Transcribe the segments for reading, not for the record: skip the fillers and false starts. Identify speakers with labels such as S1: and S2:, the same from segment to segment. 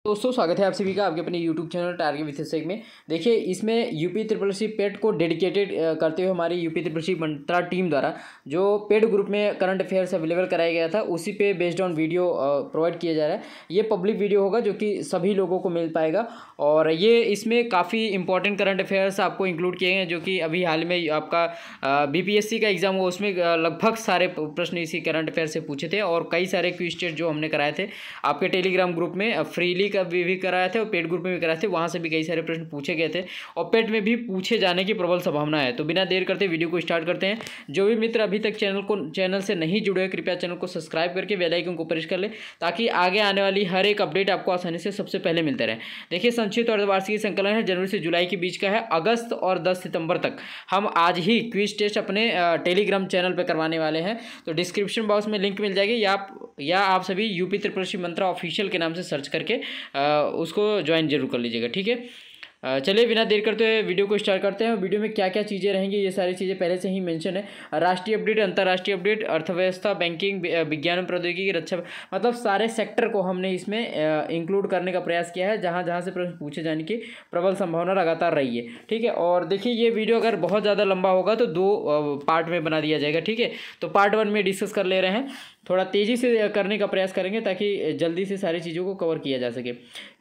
S1: दोस्तों स्वागत है आप सभी का आपके अपने YouTube चैनल टारगेट विशेषज्ञ में। देखिए इसमें यूपी ट्रिपल सी पेड को डेडिकेटेड करते हुए हमारी यूपी ट्रिपल सी मंत्रा टीम द्वारा जो पेड ग्रुप में करंट अफेयर्स अवेलेबल कराया गया था उसी पे बेस्ड ऑन वीडियो प्रोवाइड किया जा रहा है। ये पब्लिक वीडियो होगा जो कि सभी लोगों को मिल पाएगा और ये इसमें काफ़ी इंपॉर्टेंट करंट अफेयर्स आपको इंक्लूड किए हैं जो कि अभी हाल में आपका BPSC का एग्जाम हुआ उसमें लगभग सारे प्रश्न इसी करंट अफेयर से पूछे थे और कई सारे क्विज टेस्ट जो हमने कराए थे आपके टेलीग्राम ग्रुप में फ्रीली का भी कराए थे और पेड ग्रुप में भी कराए थे, वहाँ से भी कई सारे प्रश्न पूछे गए थे और पेड में भी पूछे जाने की प्रबल संभावना है। तो बिना देर करते वीडियो को स्टार्ट करते हैं। जो भी मित्र अभी तक चैनल से नहीं जुड़े हैं कृपया चैनल को सब्सक्राइब करके बेल आइकन को प्रेस कर ले ताकि आगे आने वाली हर एक अपडेट आपको आसानी से सबसे पहले मिलते रहे। देखिए संक्षिप्त अर्धवार्षिक संकलन है, जनवरी से जुलाई के बीच का है। अगस्त और 10 सितंबर तक हम आज ही क्विज टेस्ट अपने टेलीग्राम चैनल पर करवाने वाले हैं। तो डिस्क्रिप्शन बॉक्स में लिंक मिल जाएगी या आप सभी यूपी ट्रिपल सी मंत्रा ऑफिशियल के नाम से सर्च करके उसको ज्वाइन जरूर कर लीजिएगा, ठीक है। चलिए बिना देर करते हुए वीडियो को स्टार्ट करते हैं। वीडियो में क्या क्या चीज़ें रहेंगी ये सारी चीज़ें पहले से ही मेंशन है। राष्ट्रीय अपडेट, अंतर्राष्ट्रीय अपडेट, अर्थव्यवस्था, बैंकिंग, विज्ञान प्रौद्योगिकी, रक्षा, मतलब सारे सेक्टर को हमने इसमें इंक्लूड करने का प्रयास किया है जहाँ जहाँ से प्रश्न पूछे जाने की प्रबल संभावना लगातार रही है, ठीक है। और देखिए ये वीडियो अगर बहुत ज़्यादा लंबा होगा तो 2 पार्ट में बना दिया जाएगा, ठीक है। तो पार्ट 1 में डिस्कस कर ले रहे हैं, थोड़ा तेज़ी से करने का प्रयास करेंगे ताकि जल्दी से सारी चीज़ों को कवर किया जा सके।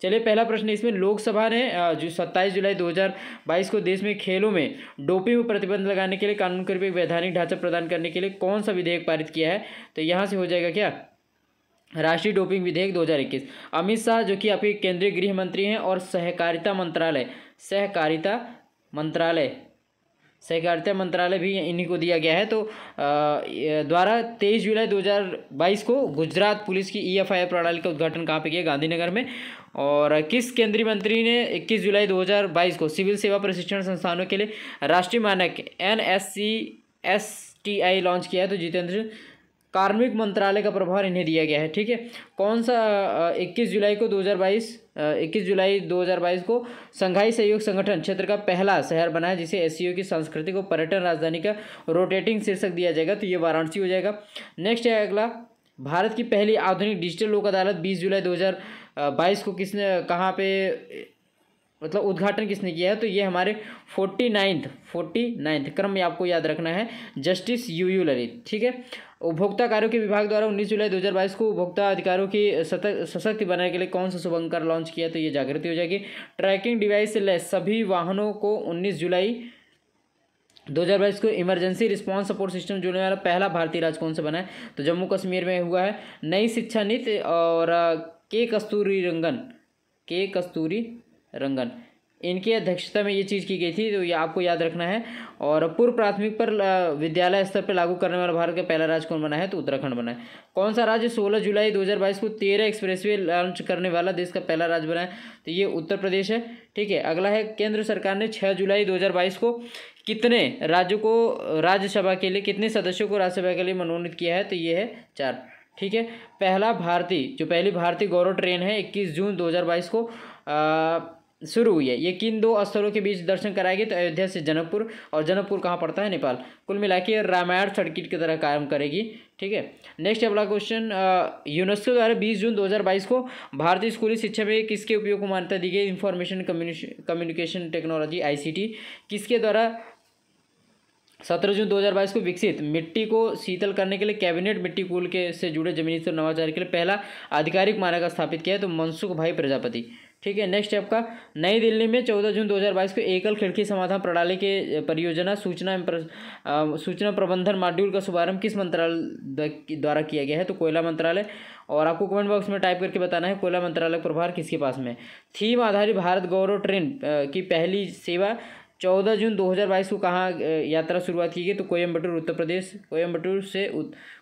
S1: चलिए पहला प्रश्न इसमें, लोकसभा ने जो 27 जुलाई 2022 को देश में खेलों में डोपिंग पर प्रतिबंध लगाने के लिए कानून के रूप में वैधानिक ढांचा प्रदान करने के लिए कौन सा विधेयक पारित किया है? तो यहाँ से हो जाएगा क्या, राष्ट्रीय डोपिंग विधेयक 2021। अमित शाह जो कि आपके केंद्रीय गृह मंत्री हैं और सहकारिता मंत्रालय भी इन्हीं को दिया गया है। तो द्वारा 23 जुलाई 2022 को गुजरात पुलिस की EFIR प्रणाली का उद्घाटन कहाँ पे किया? गांधीनगर में। और किस केंद्रीय मंत्री ने 21 जुलाई 2022 को सिविल सेवा प्रशिक्षण संस्थानों के लिए राष्ट्रीय मानक NSCSTI लॉन्च किया है? तो जितेंद्र। कार्मिक मंत्रालय का प्रभार इन्हें दिया गया है, ठीक है। कौन सा 21 जुलाई 2022 को संघाई सहयोग संगठन क्षेत्र का पहला शहर बना है जिसे SCO की सांस्कृतिक और पर्यटन राजधानी का रोटेटिंग शीर्षक दिया जाएगा? तो ये वाराणसी हो जाएगा। नेक्स्ट है अगला, भारत की पहली आधुनिक डिजिटल लोक अदालत 20 जुलाई 2022 को किसने कहाँ पे मतलब उद्घाटन किसने किया है? तो ये हमारे 49th क्रम में आपको याद रखना है, जस्टिस UU ललित, ठीक है। उपभोक्ता कार्यों के विभाग द्वारा 19 जुलाई 2022 को उपभोक्ता अधिकारों की सशक्त बनाने के लिए कौन सा शुभंकर लॉन्च किया? तो ये जागृति हो जाएगी। ट्रैकिंग डिवाइस से लैस सभी वाहनों को 19 जुलाई 2022 को इमरजेंसी रिस्पांस सपोर्ट सिस्टम जोड़ने वाला पहला भारतीय राज्य कौन सा बना है? तो जम्मू कश्मीर में हुआ है। नई शिक्षा नीति और के कस्तूरी रंगन इनकी अध्यक्षता में ये चीज़ की गई थी, तो ये आपको याद रखना है। और पूर्व प्राथमिक पर विद्यालय स्तर पर लागू करने वाला भारत का पहला राज्य कौन बना है? तो उत्तराखंड बना है। कौन सा राज्य 16 जुलाई 2022 को 13 एक्सप्रेसवे लॉन्च करने वाला देश का पहला राज्य बना है? तो ये उत्तर प्रदेश है, ठीक है। अगला है, केंद्र सरकार ने 6 जुलाई 2022 को कितने राज्यों को राज्यसभा के लिए, कितने सदस्यों को राज्यसभा के लिए मनोनीत किया है? तो ये है 4, ठीक है। पहली भारतीय गौरव ट्रेन है 21 जून 2022 को शुरू हुई है। ये किन 2 स्थलों के बीच दर्शन कराएगी? तो अयोध्या से जनकपुर, और जनकपुर कहाँ पड़ता है? नेपाल। कुल मिला के रामायण सर्किट की तरह काम करेगी, ठीक है। नेक्स्ट अगला क्वेश्चन, यूनेस्को द्वारा 20 जून 2022 को भारतीय स्कूली शिक्षा में किसके उपयोग को मान्यता दी गई? Information communication technology ICT। किसके द्वारा 17 जून 2022 को विकसित मिट्टी को शीतल करने के लिए कैबिनेट मिट्टी कूल के से जुड़े जमीनी स्तर नवाचार के लिए पहला आधिकारिक मानक स्थापित किया है? तो मनसुख भाई प्रजापति, ठीक है। नेक्स्ट आपका, नई दिल्ली में 14 जून 2022 को एकल खिड़की समाधान प्रणाली के परियोजना सूचना प्रबंधन मॉड्यूल का शुभारंभ किस मंत्रालय द्वारा किया गया है? तो कोयला मंत्रालय। और आपको कमेंट बॉक्स में टाइप करके बताना है कोयला मंत्रालय का प्रभार किसके पास में है। थीम आधारित भारत गौरव ट्रेन की पहली सेवा 14 जून 2022 को कहाँ यात्रा शुरुआत की गई? तो कोयम्बटूर उत्तर प्रदेश,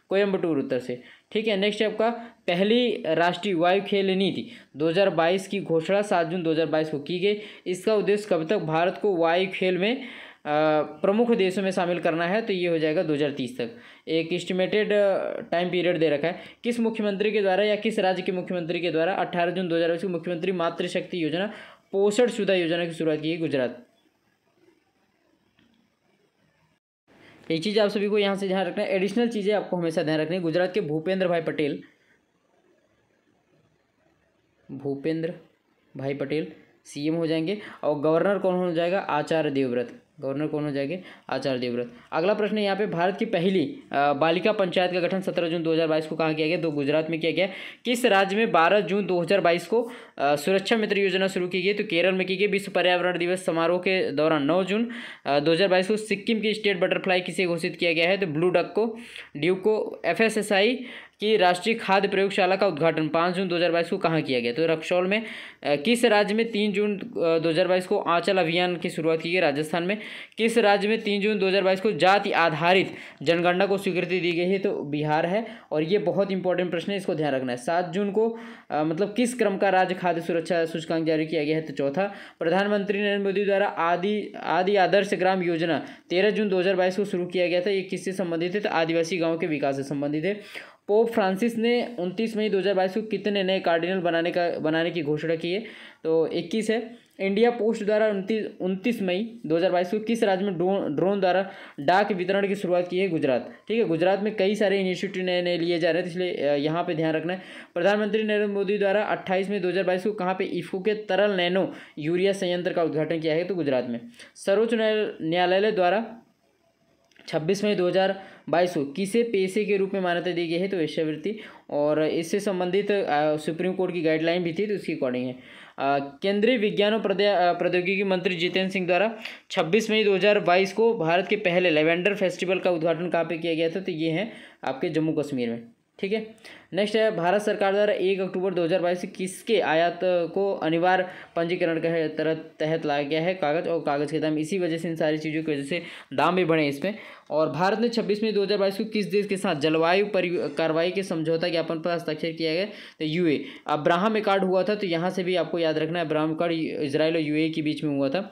S1: कोयम्बटूर उत्तर से, ठीक है। नेक्स्ट आपका, पहली राष्ट्रीय वायु खेल नीति 2022 की घोषणा 7 जून 2022 को की गई। इसका उद्देश्य कब तक भारत को वायु खेल में प्रमुख देशों में शामिल करना है? तो ये हो जाएगा 2030 तक। एक एस्टिमेटेड टाइम पीरियड दे रखा है। किस मुख्यमंत्री के द्वारा या किस राज्य के मुख्यमंत्री के द्वारा 18 जून 2022 को मुख्यमंत्री मातृशक्ति योजना पोषण सुविधा योजना की शुरुआत की गई? गुजरात। एक चीज़ आप सभी को यहाँ से ध्यान रखना है, एडिशनल चीज़ें आपको हमेशा ध्यान रखनी है। गुजरात के भूपेंद्र भाई पटेल सीएम हो जाएंगे। और गवर्नर कौन हो जाएगा? आचार्य देवव्रत। गवर्नर कौन हो जाएंगे? आचार्य देवव्रत। अगला प्रश्न है यहाँ पे, भारत की पहली बालिका पंचायत का गठन 17 जून 2022 को कहाँ किया गया? तो गुजरात में किया गया। किस राज्य में 12 जून 2022 को सुरक्षा मित्र योजना शुरू की गई? तो केरल में की गई। विश्व पर्यावरण दिवस समारोह के दौरान 9 जून 2022 को सिक्किम की स्टेट बटरफ्लाई किसे घोषित किया गया है? तो ब्लू डक को। ड्यूक को। FSSAI की राष्ट्रीय खाद्य प्रयोगशाला का उद्घाटन 5 जून 2022 को कहाँ किया गया? तो रक्सौल में। किस राज्य में 3 जून 2022 को आंचल अभियान की शुरुआत की गई? राजस्थान में। किस राज्य में 3 जून 2022 को जाति आधारित जनगणना को स्वीकृति दी गई है? तो बिहार है। और ये बहुत इंपॉर्टेंट प्रश्न है, इसको ध्यान रखना है। 7 जून को मतलब किस क्रम का राज्य खाद्य सुरक्षा सूचकांक जारी किया गया है? तो चौथा। प्रधानमंत्री नरेंद्र मोदी द्वारा आदि आदर्श ग्राम योजना 13 जून 2022 को शुरू किया गया था। ये किससे संबंधित है? तो आदिवासी गाँव के विकास से संबंधित है। पोप फ्रांसिस ने 29 मई 2022 को कितने नए कार्डिनल बनाने की घोषणा की है? तो 21 है। इंडिया पोस्ट द्वारा 29 मई 2022 को किस राज्य में ड्रोन द्वारा डाक वितरण की शुरुआत की है? गुजरात। ठीक है, गुजरात में कई सारे इनिशिएटिव नए नए लिए जा रहे हैं, इसलिए यहाँ पे ध्यान रखना है। प्रधानमंत्री नरेंद्र मोदी द्वारा 28 मई 2022 को कहाँ पे इफ्को के तरल नैनो यूरिया संयंत्र का उद्घाटन किया है? तो गुजरात में। सर्वोच्च न्यायालय द्वारा 26 मई 2022 को किसे पेशे के रूप में मान्यता दी गई है? तो वेश्यावृत्ति। और इससे संबंधित सुप्रीम कोर्ट की गाइडलाइन भी थी, तो उसकी अकॉर्डिंग है। केंद्रीय विज्ञान और प्रौद्योगिकी मंत्री जितेंद्र सिंह द्वारा 26 मई 2022 को भारत के पहले लेवेंडर फेस्टिवल का उद्घाटन कहाँ पे किया गया था? तो ये है आपके जम्मू कश्मीर में। ठीक है, नेक्स्ट है, भारत सरकार द्वारा 1 अक्टूबर 2022 से किसके आयात को अनिवार्य पंजीकरण के तहत लाया गया है? कागज़ और कागज़ के दाम। इसी वजह से, इन सारी चीज़ों की वजह से दाम भी बढ़े इसमें। और भारत ने 26 मई 2022 को किस देश के साथ जलवायु कार्रवाई के समझौता ज्ञापन पर हस्ताक्षर किया गया? तो यूए। अब्राहम अकॉर्ड हुआ था, तो यहाँ से भी आपको याद रखना है, अब्राहम अकॉर्ड इजराइल और यूएई के बीच में हुआ था।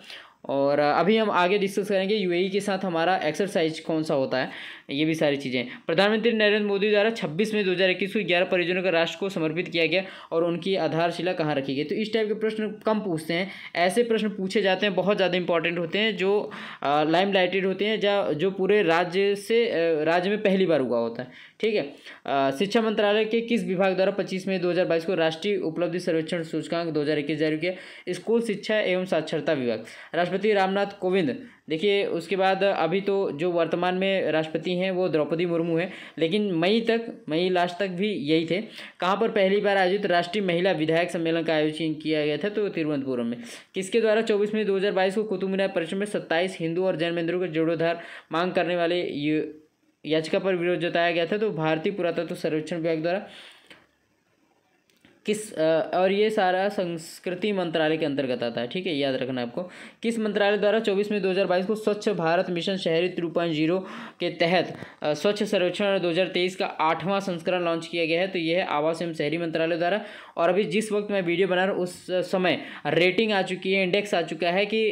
S1: और अभी हम आगे डिस्कस करेंगे यूएई के साथ हमारा एक्सरसाइज कौन सा होता है, ये भी सारी चीज़ें। प्रधानमंत्री नरेंद्र मोदी द्वारा 26 मई 2021 को 11 परियोजनाओं का राष्ट्र को समर्पित किया गया और उनकी आधारशिला कहाँ रखी गई? तो इस टाइप के प्रश्न कम पूछते हैं, ऐसे प्रश्न पूछे जाते हैं, बहुत ज़्यादा इंपॉर्टेंट होते हैं, जो लाइम लाइटेड होते हैं, जो पूरे राज्य में पहली बार हुआ होता है। ठीक है, शिक्षा मंत्रालय के किस विभाग द्वारा 25 मई 2022 को राष्ट्रीय उपलब्धि सर्वेक्षण सूचकांक 2021 जारी किया? स्कूल शिक्षा एवं साक्षरता विभाग। राष्ट्रपति रामनाथ कोविंद। देखिए, उसके बाद अभी तो जो वर्तमान में राष्ट्रपति हैं वो द्रौपदी मुर्मू हैं, लेकिन मई लास्ट तक भी यही थे। कहाँ पर पहली बार आयोजित राष्ट्रीय महिला विधायक सम्मेलन का आयोजन किया गया था? तो तिरुवनंतपुरम में। किसके द्वारा 24 मई 2022 को कुतुब मीनार परिसर में 27 हिंदू और जैन मंदिरों के जीर्णोद्धार मांग करने वाले याचिका पर विरोध जताया गया था? तो भारतीय पुरातत्व सर्वेक्षण विभाग द्वारा। और ये सारा संस्कृति मंत्रालय के अंतर्गत आता है। ठीक है, याद रखना आपको। किस मंत्रालय द्वारा 24 मई 2022 को स्वच्छ भारत मिशन शहरी 3.0 के तहत स्वच्छ सर्वेक्षण 2023 का 8वां संस्करण लॉन्च किया गया है? तो यह है आवास एवं शहरी मंत्रालय द्वारा। और अभी जिस वक्त मैं वीडियो बना रहा हूँ उस समय रेटिंग आ चुकी है, इंडेक्स आ चुका है कि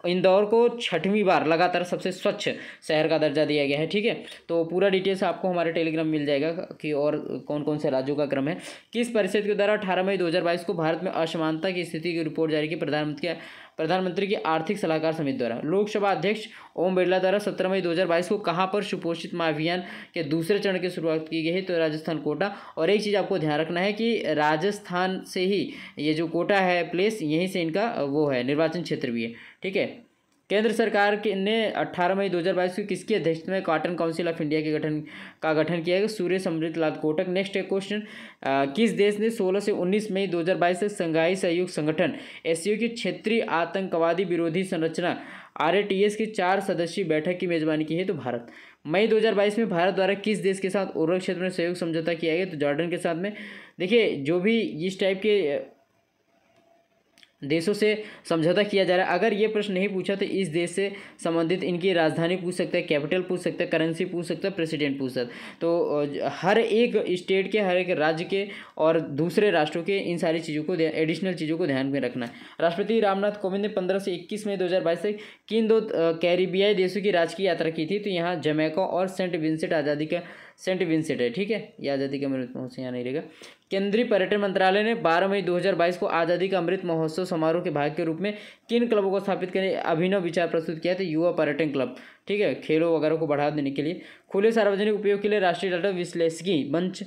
S1: इंदौर को 6वीं बार लगातार सबसे स्वच्छ शहर का दर्जा दिया गया है। ठीक है, तो पूरा डिटेल्स आपको हमारे टेलीग्राम मिल जाएगा कि और कौन कौन से राज्यों का क्रम है। किस परिषद के द्वारा 18 मई 2022 को भारत में असमानता की स्थिति की रिपोर्ट जारी की? प्रधानमंत्री की आर्थिक सलाहकार समिति द्वारा। लोकसभा अध्यक्ष ओम बिरला द्वारा 17 मई 2022 को कहाँ पर सुपोषित माह अभियान के दूसरे चरण की शुरुआत की गई है? तो राजस्थान कोटा। और एक चीज़ आपको ध्यान रखना है कि राजस्थान से ही ये जो कोटा है प्लेस, यहीं से इनका वो है निर्वाचन क्षेत्र भी है। ठीक है, केंद्र सरकार ने 18 मई 2022 को किसकी अध्यक्षता में कॉटन काउंसिल ऑफ इंडिया के गठन किया है? सूर्य समृद्ध लाल कोटक। नेक्स्ट है क्वेश्चन, किस देश ने 16 से 19 मई 2022 से संघाई सहयोग संगठन एससीओ की क्षेत्रीय आतंकवादी विरोधी संरचना RATS की 4 सदस्यीय बैठक की मेजबानी की है? तो भारत। मई 2022 में भारत द्वारा किस देश के साथ उर्वरक क्षेत्र में सहयोग समझौता किया गया? तो जॉर्डन के साथ में। देखिए, जो भी इस टाइप के देशों से समझौता किया जा रहा है, अगर ये प्रश्न नहीं पूछा तो इस देश से संबंधित इनकी राजधानी पूछ सकता है, कैपिटल पूछ सकता है, करेंसी पूछ सकता है, प्रेसिडेंट पूछ सकता है। तो हर एक स्टेट के, हर एक राज्य के और दूसरे राष्ट्रों के इन सारी चीज़ों को, एडिशनल चीज़ों को ध्यान में रखना है। राष्ट्रपति रामनाथ कोविंद ने 15 से 21 मई 2022 तक किन 2 कैरिबियाई देशों की राजकीय यात्रा की थी? तो यहाँ जमैका और सेंट विंसेंट है। ठीक है, ये आज़ादी का अमृत महोत्सव यहाँ नहीं रहेगा। केंद्रीय पर्यटन मंत्रालय ने 12 मई 2022 को आज़ादी का अमृत महोत्सव समारोह के भाग के रूप में किन क्लबों को स्थापित करने अभिनव विचार प्रस्तुत किया? तो युवा पर्यटन क्लब। ठीक है, खेलों वगैरह को बढ़ावा देने के लिए। खुले सार्वजनिक उपयोग के लिए राष्ट्रीय डाटा विश्लेषिकी मंच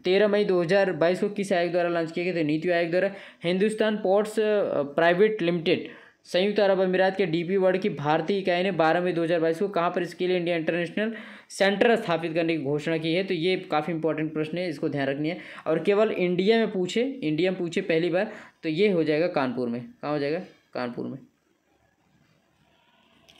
S1: 13 मई 2022 को किस आयोग द्वारा लॉन्च किया गया? तो नीति आयोग द्वारा। हिंदुस्तान पोर्ट्स प्राइवेट लिमिटेड संयुक्त अरब अमीरात के डीपी वर्ल्ड की भारतीय इकाई ने 12 मई 2022 को कहाँ पर इसके लिए इंडिया इंटरनेशनल सेंटर स्थापित करने की घोषणा की है? तो ये काफ़ी इंपॉर्टेंट प्रश्न है, इसको ध्यान रखनी है। और केवल इंडिया में पूछे पहली बार, तो ये हो जाएगा कानपुर में। कहाँ हो जाएगा? कानपुर में।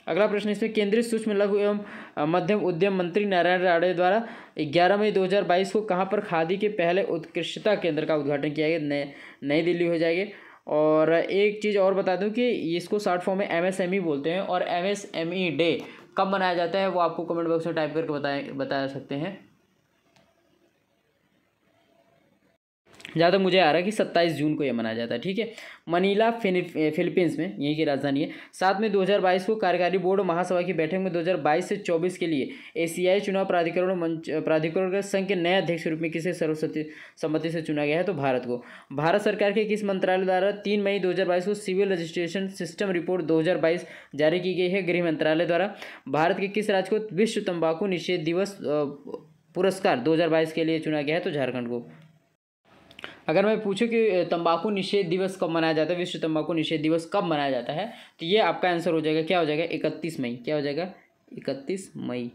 S1: अगला प्रश्न इसमें केंद्रीय सूक्ष्म लघु एवं मध्यम उद्यम मंत्री नारायण राणे द्वारा 11 मई 2022 को कहाँ पर खादी के पहले उत्कृष्टता केंद्र का उद्घाटन किया गया? नई दिल्ली हो जाएगी। और एक चीज़ और बता दूं कि इसको शॉर्ट फॉर्म में MSME बोलते हैं। और MSME डे कब मनाया जाता है वो आपको कमेंट बॉक्स में टाइप करके बता सकते हैं। जहाँ तक मुझे आ रहा है कि 27 जून को यह मनाया जाता है, ठीक है। मनीला फिलीपींस में, यहीं की राजधानी है। 7 मई 2022 को कार्यकारी बोर्ड महासभा की बैठक में 2022 से 24 के लिए एशियाई चुनाव प्राधिकरण का संघ के नए अध्यक्ष के रूप में किसे सर्वसम्मति से चुना गया है? तो भारत को। भारत सरकार के किस मंत्रालय द्वारा 3 मई 2022 को सिविल रजिस्ट्रेशन सिस्टम रिपोर्ट 2022 जारी की गई है? गृह मंत्रालय द्वारा। भारत के किस राज्य को विश्व तंबाकू निषेध दिवस पुरस्कार 2022 के लिए चुना गया है? तो झारखंड को। अगर मैं पूछूं कि तंबाकू निषेध दिवस कब मनाया जाता है, विश्व तंबाकू निषेध दिवस कब मनाया जाता है, तो ये आपका आंसर हो जाएगा, क्या हो जाएगा? 31 मई। क्या हो जाएगा? 31 मई।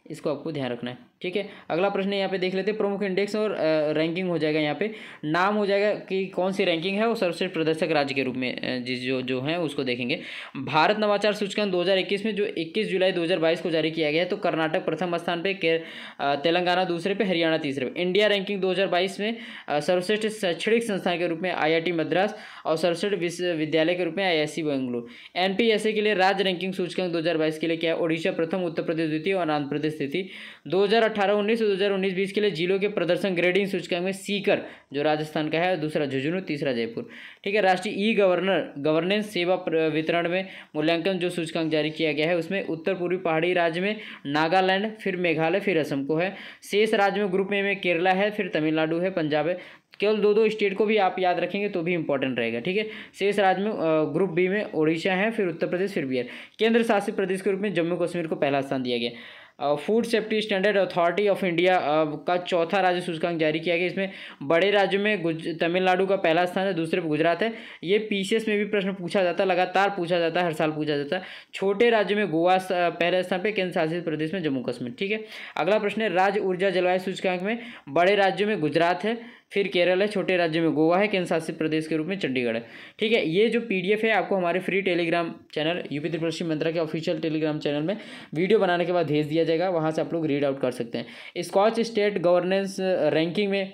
S1: इसको आपको ध्यान रखना है, ठीक है। अगला प्रश्न यहाँ पे देख लेते हैं। प्रमुख इंडेक्स और रैंकिंग हो जाएगा, यहाँ पे नाम हो जाएगा कि कौन सी रैंकिंग है वो सर्वश्रेष्ठ प्रदर्शक राज्य के रूप में जो है उसको देखेंगे। भारत नवाचार सूचकांक 2021 में जो 21 जुलाई 2022 को जारी किया गया है, तो कर्नाटक प्रथम स्थान पे, तेलंगाना दूसरे पे, हरियाणा तीसरे पे। इंडिया रैंकिंग 2022 में सर्वश्रेष्ठ शैक्षणिक संस्थान के रूप में IIT मद्रास और सर्वश्रेष्ठ विश्वविद्यालय के रूप में IISc बेंगलुरु। NPSA के लिए राज्य रैंकिंग सूचकांक 2022 के लिए क्या है? ओडिशा प्रथम, उत्तर प्रदेश द्वितीय और आंध्र प्रदेश तृतीय। 2018-19 और 2019-20 के लिए जिलों के प्रदर्शन ग्रेडिंग सूचकांक में सीकर जो राजस्थान का है, दूसरा झुंझुनू, तीसरा जयपुर, ठीक है। राष्ट्रीय गवर्नेंस सेवा वितरण में मूल्यांकन जो सूचकांक जारी किया गया है, उसमें उत्तर पूर्वी पहाड़ी राज्य में नागालैंड, फिर मेघालय, फिर असम को है। शेष राज्य में ग्रुप ए में केरला है, फिर तमिलनाडु है, पंजाब है। केवल दो स्टेट को भी आप याद रखेंगे तो भी इंपॉर्टेंट रहेगा, ठीक है। शेष राज्य में ग्रुप बी में ओडिशा है, फिर उत्तर प्रदेश, फिर बिहार। केंद्र शासित प्रदेश के रूप में जम्मू कश्मीर को पहला स्थान दिया गया। Food safety standard authority of India का चौथा राज्य सूचकांक जारी किया गया। इसमें बड़े राज्यों में तमिलनाडु का पहला स्थान है, दूसरे पर गुजरात है। ये PCS में भी प्रश्न पूछा जाता है, लगातार पूछा जाता है, हर साल पूछा जाता है। छोटे राज्य में गोवा पहले स्थान पे, केंद्र शासित प्रदेश में जम्मू कश्मीर, ठीक है। अगला प्रश्न है राज्य ऊर्जा जलवायु सूचकांक में बड़े राज्यों में गुजरात है, फिर केरल है, छोटे राज्य में गोवा है, केंद्र शासित प्रदेश के रूप में चंडीगढ़ है, ठीक है। ये जो PDF है आपको हमारे फ्री टेलीग्राम चैनल UP मंत्रा के ऑफिशियल टेलीग्राम चैनल में वीडियो बनाने के बाद भेज दिया जाएगा, वहाँ से आप लोग रीड आउट कर सकते हैं। स्कॉच स्टेट गवर्नेंस रैंकिंग में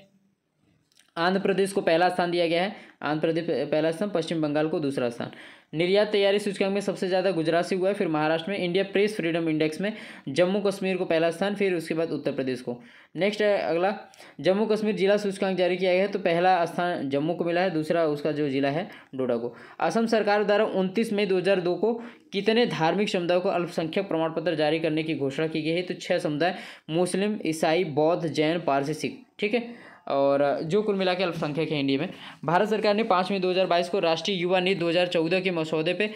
S1: आंध्र प्रदेश को पहला स्थान दिया गया है, आंध्र प्रदेश पहला स्थान, पश्चिम बंगाल को दूसरा स्थान। निर्यात तैयारी सूचकांक में सबसे ज़्यादा गुजरात से हुआ है, फिर महाराष्ट्र में। इंडिया प्रेस फ्रीडम इंडेक्स में जम्मू कश्मीर को पहला स्थान, फिर उसके बाद उत्तर प्रदेश को। नेक्स्ट है अगला, जम्मू कश्मीर जिला सूचकांक जारी किया गया है, तो पहला स्थान जम्मू को मिला है, दूसरा उसका जो जिला है डोडा को। असम सरकार द्वारा 29 मई 2002 को कितने धार्मिक समुदायों को अल्पसंख्यक प्रमाण पत्र जारी करने की घोषणा की गई है? तो 6 समुदाय, मुस्लिम, ईसाई, बौद्ध, जैन, पारसी, सिख, ठीक है। और जो कुल मिला के अल्पसंख्यक है इंडिया में। भारत सरकार ने 5 मई 2022 को राष्ट्रीय युवा नीति 2014 के मसौदे पे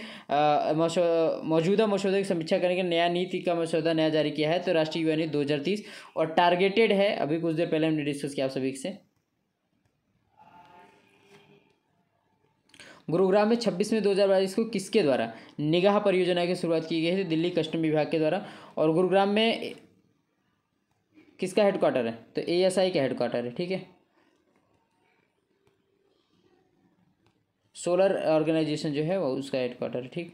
S1: मौजूदा मसौदे की समीक्षा करने के नया नीति का मसौदा नया जारी किया है, तो राष्ट्रीय युवा नीति 2030 और टारगेटेड है। अभी कुछ देर पहले हमने डिस्कस किया आप सभी से। गुरुग्राम में 26 मई 2022 को किसके द्वारा निगाह परियोजना की शुरुआत की गई है? दिल्ली कस्टम विभाग के द्वारा। और गुरुग्राम में किसका हेडक्वार्टर है? तो ASI का हेडक्वार्टर है, ठीक है। सोलर ऑर्गेनाइजेशन जो है वो उसका हेडक्वार्टर है, ठीक।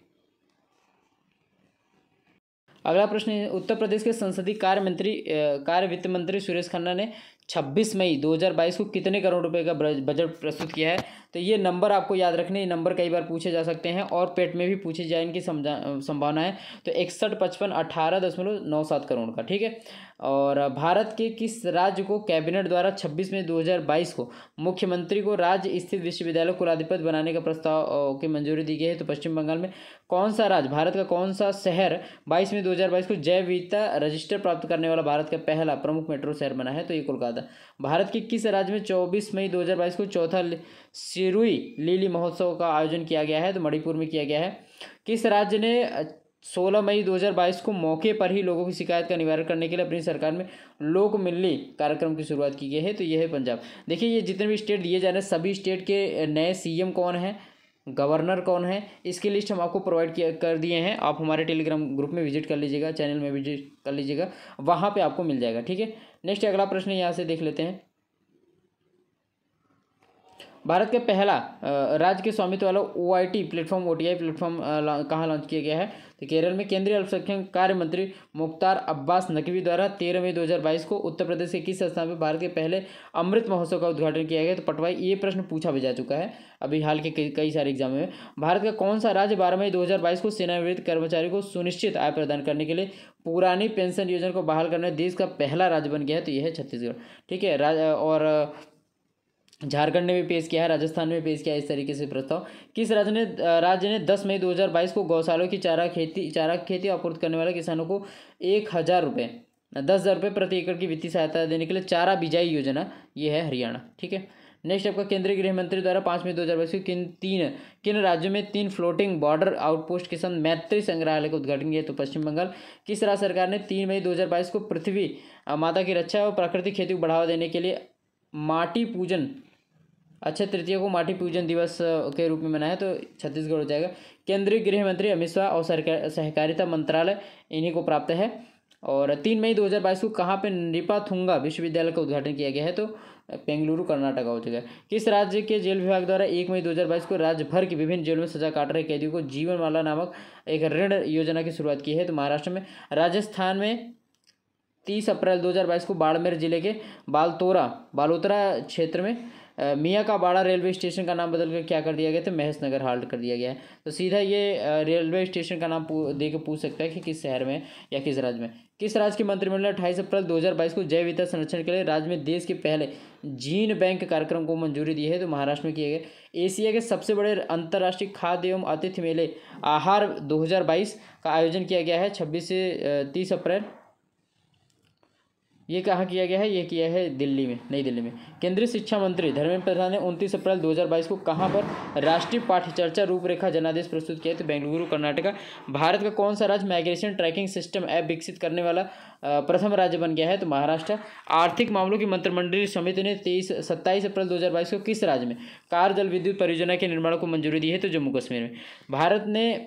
S1: अगला प्रश्न है, उत्तर प्रदेश के संसदीय कार्य वित्त मंत्री सुरेश खन्ना ने 26 मई 2022 को कितने करोड़ रुपए का बजट प्रस्तुत किया है? तो ये नंबर आपको याद रखने, ये नंबर कई बार पूछे जा सकते हैं और पेट में भी पूछे जाए इनकी संभावना है। तो 615518.97 करोड़ का, ठीक है। और भारत के किस राज्य को कैबिनेट द्वारा 26 मई 2022 को मुख्यमंत्री को राज्य स्थित विश्वविद्यालय कुलाधिपति बनाने का प्रस्ताव की मंजूरी दी गई है? तो पश्चिम बंगाल में। कौन सा राज्य, भारत का कौन सा शहर 22 मई 2022 को जैव विविधता रजिस्टर प्राप्त करने वाला भारत का पहला प्रमुख मेट्रो शहर बना है? तो ये कोलकाता। भारत के किस राज्य में 24 मई 2022 को चौथा सिरुई लिली महोत्सव का आयोजन किया गया है? तो मणिपुर में किया गया है। किस राज्य ने 16 मई 2022 को मौके पर ही लोगों की शिकायत का निवारण करने के लिए अपनी सरकार में लोक मिलनी कार्यक्रम की शुरुआत की गई है। तो यह है पंजाब। देखिए ये जितने भी स्टेट दिए जा रहे हैं सभी स्टेट के नए सीएम कौन है, गवर्नर कौन है, इसकी लिस्ट हम आपको प्रोवाइड कर दिए हैं। आप हमारे टेलीग्राम ग्रुप में विजिट कर लीजिएगा, चैनल में विजिट कर लीजिएगा, वहाँ पे आपको मिल जाएगा। ठीक है, नेक्स्ट अगला प्रश्न यहाँ से देख लेते हैं। भारत के पहला राज्य के स्वामित्व वाला OIT प्लेटफॉर्म OTI प्लेटफॉर्म कहाँ लॉन्च किया गया है? तो केरल में। केंद्रीय अल्पसंख्यक कार्य मंत्री मुख्तार अब्बास नकवी द्वारा 13 मई 2022 को उत्तर प्रदेश के किस स्थान पर भारत के पहले अमृत महोत्सव का उद्घाटन किया गया? तो पटवाई। ये प्रश्न पूछा भी जा चुका है अभी हाल के कई सारे एग्जाम में। भारत का कौन सा राज्य 12 मई 2022 को सेवानिवृत्त कर्मचारी को सुनिश्चित आय प्रदान करने के लिए पुरानी पेंशन योजना को बहाल करने देश का पहला राज्य बन गया है? तो यह है छत्तीसगढ़। ठीक है, और झारखंड ने भी पेश किया है, राजस्थान में पेश किया है इस तरीके से प्रस्ताव। किस राज्य ने 10 मई 2022 को गौशालों की चारा खेती आपूर्ति करने वाले किसानों को 10,000 रुपये 10,000 रुपये प्रति एकड़ की वित्तीय सहायता देने के लिए चारा बिजाई योजना? ये है हरियाणा। ठीक है, नेक्स्ट आपका केंद्रीय गृह मंत्री द्वारा 5 मई 2022 को किन राज्यों में 3 फ्लोटिंग बॉर्डर आउटपोस्ट के साथ मैत्री संग्रहालय का उद्घाटन किया? तो पश्चिम बंगाल। किस राज्य सरकार ने 3 मई 2022 को पृथ्वी माता की रक्षा और प्राकृतिक खेती को बढ़ावा देने के लिए माटी पूजन अक्षय तृतीया को माटी पूजन दिवस के रूप में मनाया? तो छत्तीसगढ़ हो जाएगा। केंद्रीय गृह मंत्री अमित शाह और सहकारिता मंत्रालय इन्हीं को प्राप्त है। और 3 मई 2022 को कहाँ पे नृपाथुंगा विश्वविद्यालय का उद्घाटन किया गया है? तो बेंगलुरु कर्नाटक हो जाएगा। किस राज्य के जेल विभाग द्वारा 1 मई 2022 को राज्य भर की विभिन्न जेलों में सजा काट रहे कैदियों को जीवनमाला नामक एक ऋण योजना की शुरुआत की है? तो महाराष्ट्र में। राजस्थान में 30 अप्रैल 2022 को बाड़मेर जिले के बालोतरा क्षेत्र में मियाँ का बाड़ा रेलवे स्टेशन का नाम बदलकर क्या कर दिया गया? तो महेशनगर हाल्ट कर दिया गया है। तो सीधा ये रेलवे स्टेशन का नाम दे के पूछ सकता है कि किस शहर में या किस राज्य में। किस राज्य की मंत्रिमंडल 28 अप्रैल 2022 को जैव विविधता संरक्षण के लिए राज्य में देश के पहले जीन बैंक कार्यक्रम को मंजूरी दी है? तो महाराष्ट्र में किए गए। एशिया के सबसे बड़े अंतर्राष्ट्रीय खाद्य एवं आतिथ्य मेले आहार 2022 का आयोजन किया गया है 26 से 30 अप्रैल। ये कहाँ किया गया है? ये किया है दिल्ली में, नई दिल्ली में। केंद्रीय शिक्षा मंत्री धर्मेंद्र प्रधान ने 29 अप्रैल 2022 को कहाँ पर राष्ट्रीय पाठ्यचर्चा रूपरेखा जनादेश प्रस्तुत किया? तो बेंगलुरु कर्नाटक। भारत का कौन सा राज्य माइग्रेशन ट्रैकिंग सिस्टम ऐप विकसित करने वाला प्रथम राज्य बन गया है? तो महाराष्ट्र। आर्थिक मामलों की मंत्रिमंडलीय समिति ने 27 अप्रैल 2022 को किस राज्य में कार जल विद्युत परियोजना के निर्माण को मंजूरी दी है? तो जम्मू कश्मीर में। भारत ने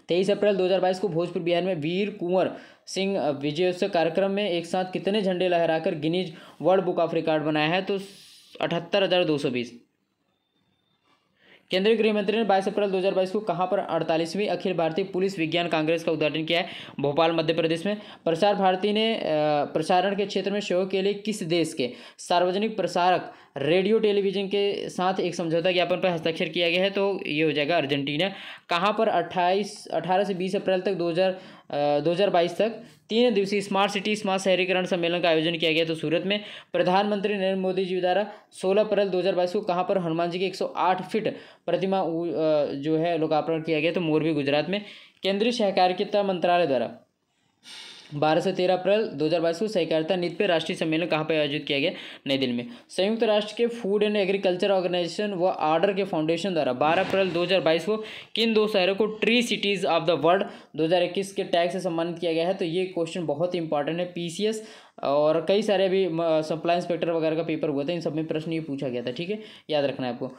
S1: 23 अप्रैल 2022 को भोजपुर बिहार में वीर कुंवर सिंह विजयोत्सव कार्यक्रम में एक साथ कितने झंडे लहराकर Guinness world book of record बनाया है? तो 78,220। केंद्रीय गृह मंत्री ने 22 अप्रैल 2022 को कहाँ पर 48वीं अखिल भारतीय पुलिस विज्ञान कांग्रेस का उद्घाटन किया है? भोपाल मध्य प्रदेश में। प्रसार भारती ने प्रसारण के क्षेत्र में सहयोग के लिए किस देश के सार्वजनिक प्रसारक रेडियो टेलीविजन के साथ एक समझौता ज्ञापन पर हस्ताक्षर किया गया है? तो ये हो जाएगा अर्जेंटीना। कहाँ पर 18 से 20 अप्रैल तक 2022 तक 3 दिवसीय स्मार्ट सिटी स्मार्ट शहरीकरण सम्मेलन का आयोजन किया गया? तो सूरत में। प्रधानमंत्री नरेंद्र मोदी जी द्वारा 16 अप्रैल 2022 को कहाँ पर हनुमान जी की 108 फीट प्रतिमा जो है लोकार्पण किया गया? तो मोरबी गुजरात में। केंद्रीय सहकारिता मंत्रालय द्वारा 12 से 13 अप्रैल 2022 को सहकारिता नीति पर राष्ट्रीय सम्मेलन कहाँ पर आयोजित किया गया? नई दिल्ली में। संयुक्त राष्ट्र के फूड एंड एग्रीकल्चर ऑर्गेनाइजेशन व आर्डर के फाउंडेशन द्वारा 12 अप्रैल 2022 को किन 2 शहरों को tree cities of the world 2021 के टैग से सम्मानित किया गया है? तो ये क्वेश्चन बहुत ही इंपॉर्टेंट है। PCS और कई सारे अभी सप्लाई इंस्पेक्टर वगैरह का पेपर हुआ था, इन सब में प्रश्न ये पूछा गया था। ठीक है, याद रखना है आपको।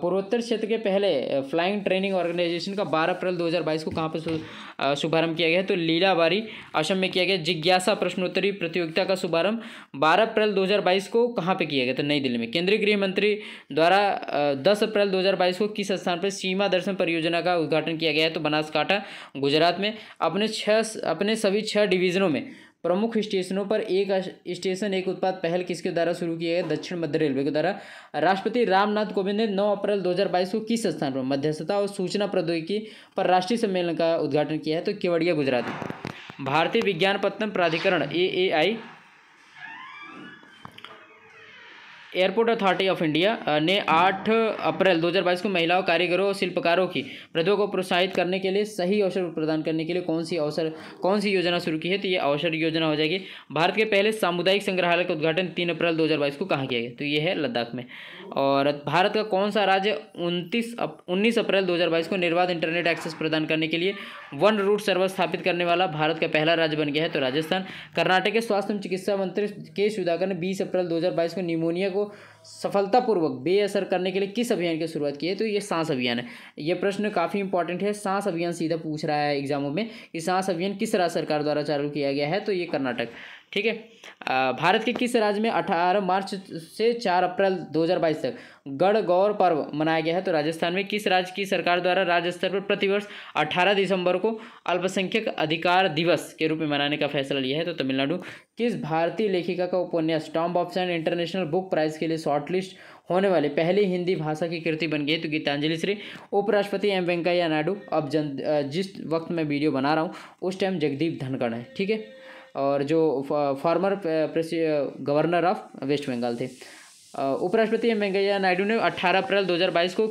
S1: पूर्वोत्तर क्षेत्र के पहले फ्लाइंग ट्रेनिंग ऑर्गेनाइजेशन का 12 अप्रैल 2022 को कहाँ पर शुभारंभ किया गया? तो लीलाबारी असम में किया गया। जिज्ञासा प्रश्नोत्तरी प्रतियोगिता का शुभारंभ 12 अप्रैल 2022 को कहाँ पे किया गया? तो नई दिल्ली में। केंद्रीय गृह मंत्री द्वारा 10 अप्रैल 2022 को किस स्थान पर सीमा दर्शन परियोजना का उद्घाटन किया गया है? तो बनासकांठा गुजरात में। अपने सभी 6 डिवीजनों में प्रमुख स्टेशनों पर एक स्टेशन एक उत्पाद पहल किसके द्वारा शुरू किया गया? दक्षिण मध्य रेलवे के द्वारा। राष्ट्रपति रामनाथ कोविंद ने 9 अप्रैल 2022 को किस स्थान पर मध्यस्थता और सूचना प्रौद्योगिकी पर राष्ट्रीय सम्मेलन का उद्घाटन किया है? तो केवड़िया गुजरात में। भारतीय विज्ञानपत्तन प्राधिकरण AAI airport authority of India ने 8 अप्रैल 2022 को महिलाओं, कारीगरों और शिल्पकारों की प्रतिभा को प्रोत्साहित करने के लिए सही अवसर प्रदान करने के लिए कौन सी योजना शुरू की है? तो ये अवसर योजना हो जाएगी। भारत के पहले सामुदायिक संग्रहालय का उद्घाटन 3 अप्रैल 2022 को कहाँ किया गया? तो ये है लद्दाख में। और भारत का कौन सा राज्य 19 अप्रैल 2022 को निर्बाध इंटरनेट एक्सेस प्रदान करने के लिए वन रूट सर्वर स्थापित करने वाला भारत का पहला राज्य बन गया है? तो राजस्थान। कर्नाटक के स्वास्थ्य एवं चिकित्सा मंत्री के सुधाकर ने 20 अप्रैल 2022 को निमोनिया को सफलतापूर्वक बेअसर करने के लिए किस अभियान की शुरुआत की है? तो ये सांस अभियान है। ये प्रश्न काफ़ी इंपॉर्टेंट है। सांस अभियान सीधा पूछ रहा है एग्जामों में कि सांस अभियान किस राज्य सरकार द्वारा चालू किया गया है? तो ये कर्नाटक। ठीक है। भारत के किस राज्य में 18 मार्च से 4 अप्रैल 2022 तक गणगौर पर्व मनाया गया है? तो राजस्थान में। किस राज्य की सरकार द्वारा राज्य स्तर पर प्रतिवर्ष 18 दिसंबर को अल्पसंख्यक अधिकार दिवस के रूप में मनाने का फैसला लिया है? तो तमिलनाडु। किस भारतीय लेखिका का उपन्यास Tom Hobson international book prize के लिए शॉर्टलिस्ट होने वाले पहली हिंदी भाषा की कृति बन गई? तो गीतांजलि श्री। उपराष्ट्रपति एम वेंकैया नायडू। अब जिस वक्त मैं वीडियो बना रहा हूँ उस टाइम जगदीप धनखड़ है। ठीक है। और जो former governor of West Bengal थे। उपराष्ट्रपति एम वेंकैया नायडू ने 18 अप्रैल 2022 को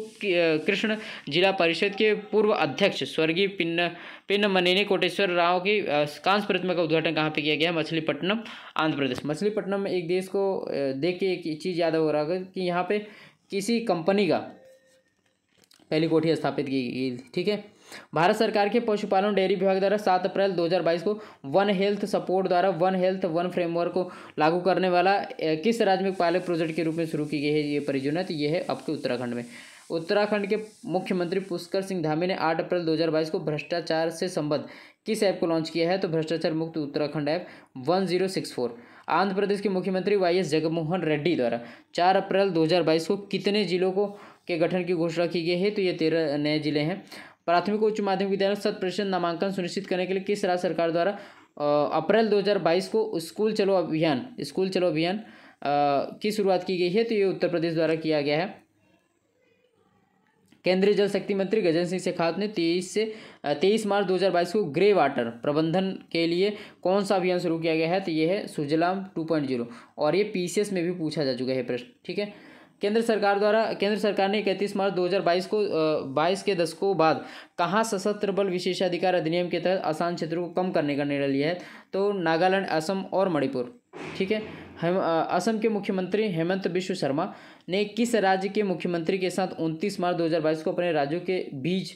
S1: कृष्ण जिला परिषद के पूर्व अध्यक्ष स्वर्गीय पिन्नमनेनी कोटेश्वर राव की कांस्य प्रतिमा का उद्घाटन कहाँ पे किया गया? मछलीपट्टनम, आंध्र प्रदेश। मछलीपट्टनम में एक देश को देख के एक चीज़ याद हो रहा है कि यहाँ पे किसी कंपनी का पहली कोठी स्थापित की गई। ठीक है। भारत सरकार के पशुपालन डेयरी विभाग द्वारा 7 अप्रैल 2022 को वन हेल्थ सपोर्ट द्वारा वन हेल्थ वन फ्रेमवर्क को लागू करने वाला किस राज्य में पायलट प्रोजेक्ट के रूप में शुरू की गई है ये परियोजना? तो ये है आपके उत्तराखंड में। उत्तराखंड के मुख्यमंत्री पुष्कर सिंह धामी ने 8 अप्रैल 2022 को भ्रष्टाचार से संबद्ध किस ऐप को लॉन्च किया है? तो भ्रष्टाचार मुक्त उत्तराखंड ऐप 1064। आंध्र प्रदेश के मुख्यमंत्री वाईएस जगनमोहन रेड्डी द्वारा 4 अप्रैल 2022 को कितने जिलों के गठन की घोषणा की गई है? तो ये 13 नए जिले हैं। प्राथमिक उच्च माध्यमिक विद्यालय 100% नामांकन सुनिश्चित करने के लिए किस राज्य सरकार द्वारा अप्रैल 2022 को स्कूल चलो अभियान की शुरुआत की गई है? तो ये उत्तर प्रदेश द्वारा किया गया है। केंद्रीय जल शक्ति मंत्री गजेंद्र सिंह शेखावत ने 23 मार्च 2022 को ग्रे वाटर प्रबंधन के लिए कौन सा अभियान शुरू किया गया है? तो ये है सुजलाम 2.0 और ये पीसीएस में भी पूछा जा चुका है प्रश्न। ठीक है। केंद्र सरकार ने 31 मार्च 2022 को 22 के दशकों बाद कहाँ सशस्त्र बल विशेषाधिकार अधिनियम के तहत आसान क्षेत्रों को कम करने का निर्णय लिया है? तो नागालैंड, असम और मणिपुर। ठीक है। असम के मुख्यमंत्री हेमंत बिश्व शर्मा ने किस राज्य के मुख्यमंत्री के साथ 29 मार्च 2022 को अपने राज्यों के बीच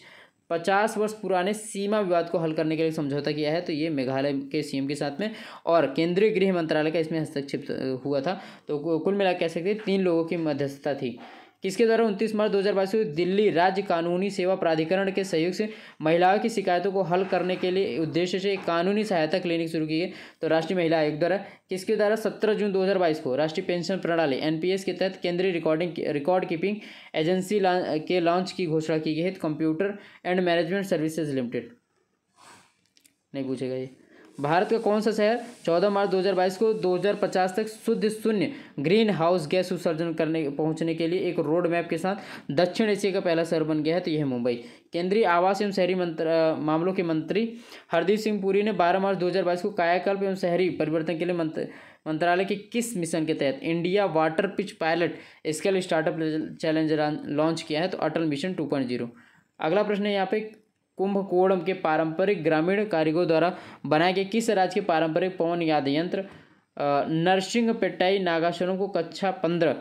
S1: 50 वर्ष पुराने सीमा विवाद को हल करने के लिए समझौता किया है? तो ये मेघालय के सीएम के साथ में और केंद्रीय गृह मंत्रालय का इसमें हस्तक्षेप हुआ था। तो कुल मिला कह सकते हैं 3 लोगों की मध्यस्थता थी। किसके द्वारा 29 मार्च 2022 को दिल्ली राज्य कानूनी सेवा प्राधिकरण के सहयोग से महिलाओं की शिकायतों को हल करने के लिए उद्देश्य से कानूनी सहायता क्लिनिक शुरू की गई? तो राष्ट्रीय महिला आयोग द्वारा। किसके द्वारा 17 जून 2022 को राष्ट्रीय पेंशन प्रणाली एनपीएस के तहत केंद्रीय रिकॉर्ड कीपिंग एजेंसी के लॉन्च की घोषणा की गई है? Computer and management services limited. नहीं पूछेगा ये। भारत का कौन सा शहर 14 मार्च 2022 को 2050 तक शुद्ध शून्य ग्रीन हाउस गैस उत्सर्जन पहुंचने के लिए एक रोड मैप के साथ दक्षिण एशिया का पहला शहर बन गया है? तो यह है मुंबई। केंद्रीय आवास एवं शहरी मामलों के मंत्री हरदीप सिंह पुरी ने 12 मार्च 2022 को कायाकल्प एवं शहरी परिवर्तन के लिए मंत्रालय के किस मिशन के तहत India water pitch pilot scale startup challenge launch किया है? तो अटल मिशन 2.0। अगला प्रश्न है यहाँ पे कुंभकोणम के पारंपरिक ग्रामीण कारीगरों द्वारा बनाए गए किस राज्य के पारंपरिक पवन याद यंत्र नरसिंहपेट्टाई नागास्वरम को कक्षा 15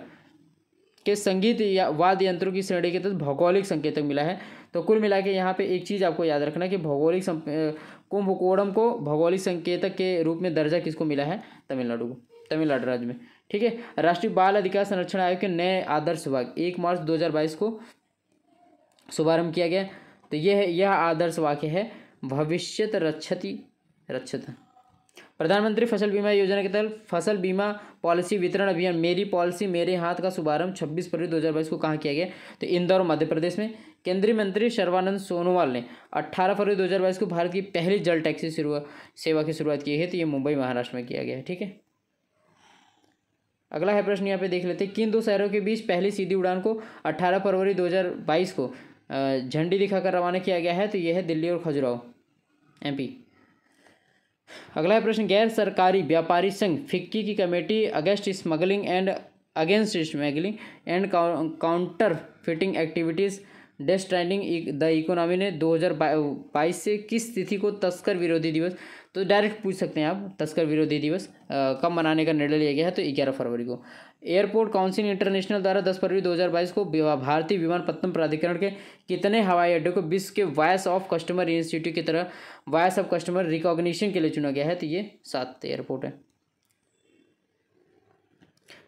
S1: के संगीत या वाद्य यंत्रों की श्रेणी के तहत भौगोलिक संकेतक मिला है? तो कुल मिला के यहाँ पे एक चीज़ आपको याद रखना कि कुंभकोणम को भौगोलिक संकेतक के रूप में दर्जा किसको मिला है? तमिलनाडु राज्य में। ठीक है। राष्ट्रीय बाल अधिकार संरक्षण आयोग के नए आदर्श विभाग 1 मार्च 2022 को शुभारंभ किया गया। तो यह आदर्श वाक्य है भविष्यत रक्षति। प्रधानमंत्री फसल बीमा योजना के तहत फसल बीमा पॉलिसी वितरण अभियान मेरी पॉलिसी मेरे हाथ का शुभारंभ 26 फरवरी 2022 को कहाँ किया गया? तो इंदौर मध्य प्रदेश में। केंद्रीय मंत्री सर्बानंद सोनोवाल ने 18 फरवरी 2022 को भारत की पहली जल टैक्सी सेवा की शुरुआत की है? तो ये मुंबई महाराष्ट्र में किया गया है। ठीक है। अगला है प्रश्न यहाँ पे देख लेते हैं। किन 2 शहरों के बीच पहली सीधी उड़ान को 18 फरवरी 2022 को झंडी दिखाकर रवाना किया गया है? तो यह है दिल्ली और खजुराहो एमपी। अगला है प्रश्न गैर सरकारी व्यापारी संघ फिक्की की committee against smuggling and against smuggling and counterfeiting activities destroying the economy ने 2022 से किस तिथि को तस्कर विरोधी दिवस, तो डायरेक्ट पूछ सकते हैं आप तस्कर विरोधी दिवस कब मनाने का निर्णय लिया गया है, तो 11 फरवरी को। एयरपोर्ट काउंसिल इंटरनेशनल द्वारा 10 फरवरी 2022 को भारतीय विमानपत्तन प्राधिकरण के कितने हवाई अड्डों को विश्व के वॉइस ऑफ कस्टमर इंस्टीट्यूट की तरह वॉइस ऑफ कस्टमर रिकॉग्निशन के लिए चुना गया है, तो ये 7 एयरपोर्ट है।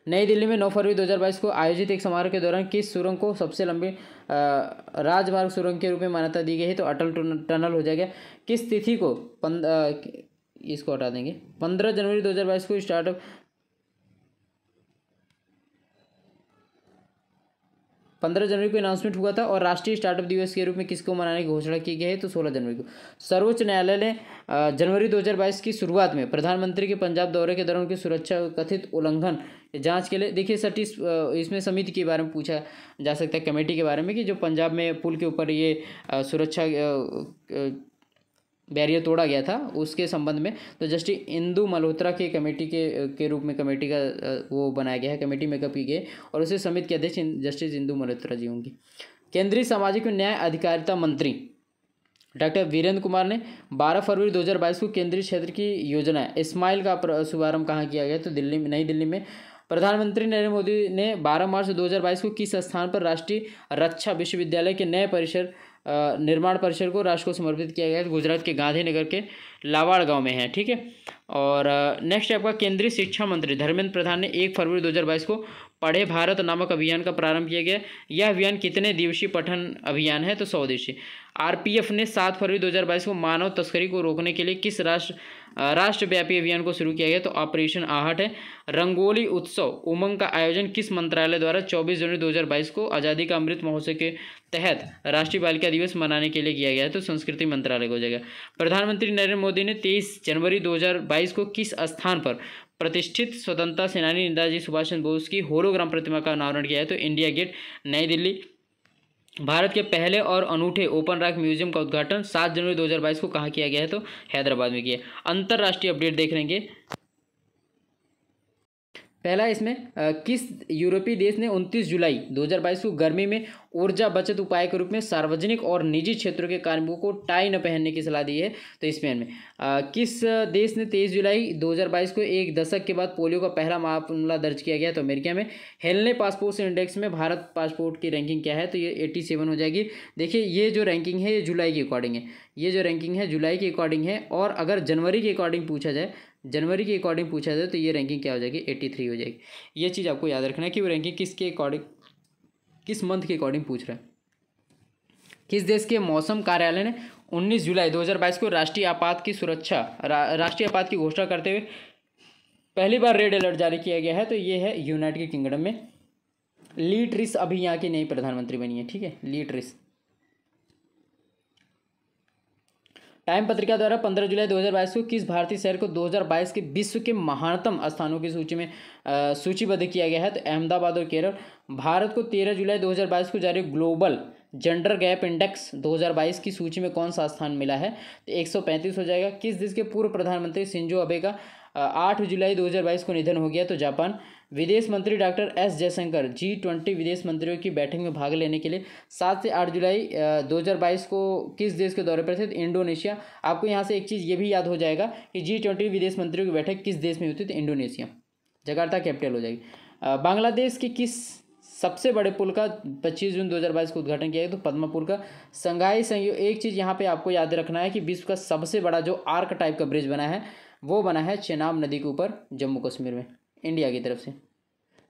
S1: नई दिल्ली में 9 फरवरी 2022 को आयोजित एक समारोह के दौरान किस सुरंग को सबसे लंबी राजमार्ग सुरंग के रूप में मान्यता दी गई है, तो अटल टनल हो जाएगा। किस तिथि को इसको हटा देंगे, 15 जनवरी 2022 को स्टार्टअप 15 जनवरी को अनाउंसमेंट हुआ था, और राष्ट्रीय स्टार्टअप दिवस के रूप में किसको मनाने की घोषणा की गई है, तो 16 जनवरी को। सर्वोच्च न्यायालय ने जनवरी 2022 की शुरुआत में प्रधानमंत्री के पंजाब दौरे के दौरान उनकी सुरक्षा कथित उल्लंघन जांच के लिए, देखिए सटी इसमें समिति के बारे में पूछा जा सकता है, कमेटी के बारे में, कि जो पंजाब में पुल के ऊपर ये सुरक्षा बैरियर तोड़ा गया था उसके संबंध में, तो जस्टिस इंदु मल्होत्रा के कमेटी के रूप में कमेटी का वो बनाया गया है, कमेटी मेकअप की गई, और उसे समिति के अध्यक्ष जस्टिस इंदु मल्होत्रा जी होंगी। केंद्रीय सामाजिक न्याय अधिकारिता मंत्री डॉक्टर वीरेंद्र कुमार ने 12 फरवरी 2022 को केंद्रीय क्षेत्र की योजना स्माइल का शुभारंभ कहाँ किया गया, तो दिल्ली में, नई दिल्ली में। प्रधानमंत्री नरेंद्र मोदी ने 12 मार्च 2022 को किस स्थान पर राष्ट्रीय रक्षा विश्वविद्यालय के नए परिसर निर्माण परिसर को राष्ट्र को समर्पित किया गया है, गुजरात के गांधीनगर के लावाड़ गांव में है, ठीक है। और नेक्स्ट आपका केंद्रीय शिक्षा मंत्री धर्मेंद्र प्रधान ने 1 फरवरी 2022 को पढ़े भारत नामक अभियान का प्रारंभ किया गया। यह अभियान कितने दिवसीय पठन अभियान है, तो 100 दिवसीय। आरपीएफ ने 7 फरवरी 2022 को मानव तस्करी को रोकने के लिए किस राष्ट्रव्यापी अभियान को शुरू किया गया, तो ऑपरेशन आहट है। रंगोली उत्सव उमंग का आयोजन किस मंत्रालय द्वारा 24 जनवरी 2022 को आज़ादी का अमृत महोत्सव के तहत राष्ट्रीय बालिका दिवस मनाने के लिए किया गया है, तो संस्कृति मंत्रालय को हो जाएगा। प्रधानमंत्री नरेंद्र मोदी ने 23 जनवरी 2022 को किस स्थान पर प्रतिष्ठित स्वतंत्रता सेनानी नेताजी सुभाष चंद्र बोस की होलोग्राम प्रतिमा का अनावरण किया है, तो इंडिया गेट, नई दिल्ली। भारत के पहले और अनूठे ओपन रॉक म्यूजियम का उद्घाटन 7 जनवरी 2022 को कहाँ किया गया है, तो हैदराबाद में किया। अंतर्राष्ट्रीय अपडेट देख लेंगे। पहला इसमें किस यूरोपीय देश ने 29 जुलाई 2022 को गर्मी में ऊर्जा बचत उपाय के रूप में सार्वजनिक और निजी क्षेत्रों के कार्मिकों को टाई न पहनने की सलाह दी है, तो स्पेन में। किस देश ने 23 जुलाई 2022 को एक दशक के बाद पोलियो का पहला मामला दर्ज किया गया, तो अमेरिका में। हेलने पासपोर्ट इंडेक्स में भारत पासपोर्ट की रैंकिंग क्या है, तो ये 87 हो जाएगी। देखिए ये जो रैंकिंग है ये जुलाई के अकॉर्डिंग है, ये जो रैंकिंग है जुलाई के अकॉर्डिंग है, और अगर जनवरी के अकॉर्डिंग पूछा जाए, जनवरी के अकॉर्डिंग पूछा जाए तो ये रैंकिंग क्या हो जाएगी, 83 हो जाएगी। ये चीज़ आपको याद रखना है कि वो रैंकिंग किसके अकॉर्डिंग, किस मंथ के अकॉर्डिंग पूछ रहा है। किस देश के मौसम कार्यालय ने 19 जुलाई 2022 को राष्ट्रीय आपात की सुरक्षा राष्ट्रीय आपात की घोषणा करते हुए पहली बार रेड अलर्ट जारी किया गया है, तो ये है यूनाइटेड किंगडम में। ली ट्रिस अभी यहाँ की नई प्रधानमंत्री बनी है, ठीक है, ली ट्रिस। टाइम पत्रिका द्वारा 15 जुलाई 2022 को किस भारतीय शहर को 2022 के विश्व के महानतम स्थानों की सूची में सूचीबद्ध किया गया है, तो अहमदाबाद और केरल। भारत को 13 जुलाई 2022 को जारी ग्लोबल जेंडर गैप इंडेक्स 2022 की सूची में कौन सा स्थान मिला है, तो 135 हो जाएगा। किस देश के पूर्व प्रधानमंत्री शिंजो अबे का 8 जुलाई 2022 को निधन हो गया, तो जापान। विदेश मंत्री डॉक्टर एस जयशंकर G20 विदेश मंत्रियों की बैठक में भाग लेने के लिए 7 से 8 जुलाई 2022 को किस देश के दौरे पर थे, तो इंडोनेशिया। आपको यहाँ से एक चीज़ ये भी याद हो जाएगा कि G20 विदेश मंत्रियों की बैठक किस देश में होती है, तो इंडोनेशिया, जकार्ता कैपिटल हो जाएगी। बांग्लादेश के किस सबसे बड़े पुल का 25 जून 2022 को उद्घाटन किया गया, तो पद्मा पुल का। संघाई सहयोग, एक चीज़ यहाँ पे आपको याद रखना है कि विश्व का सबसे बड़ा जो आर्क टाइप का ब्रिज बना है वो बना है चेनाब नदी के ऊपर जम्मू कश्मीर में, इंडिया की तरफ से,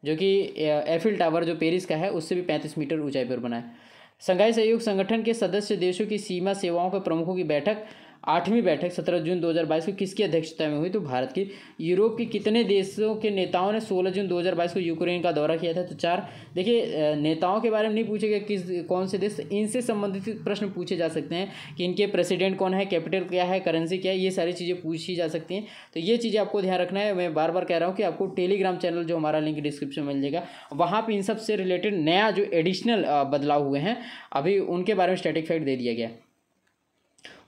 S1: जो कि एफिल टावर जो पेरिस का है उससे भी 35 मीटर ऊंचाई पर बना है। संघाई सहयोग संगठन के सदस्य देशों की सीमा सेवाओं के प्रमुखों की बैठक 8वीं बैठक 17 जून 2022 को किसकी अध्यक्षता में हुई, तो भारत की। यूरोप के कितने देशों के नेताओं ने 16 जून 2022 को यूक्रेन का दौरा किया था, तो 4। देखिए नेताओं के बारे में नहीं पूछेगा किस कौन से देश, इनसे संबंधित प्रश्न पूछे जा सकते हैं कि इनके प्रेसिडेंट कौन है, कैपिटल क्या है, करेंसी क्या है, ये सारी चीज़ें पूछी जा सकती हैं। तो ये चीज़ें आपको ध्यान रखना है। मैं बार बार कह रहा हूँ कि आपको टेलीग्राम चैनल जो हमारा लिंक डिस्क्रिप्शन में मिल जाएगा, वहाँ पर इन सब से रिलेटेड नया जो एडिशनल बदलाव हुए हैं अभी उनके बारे में स्टैटिक फैक्ट दे दिया गया।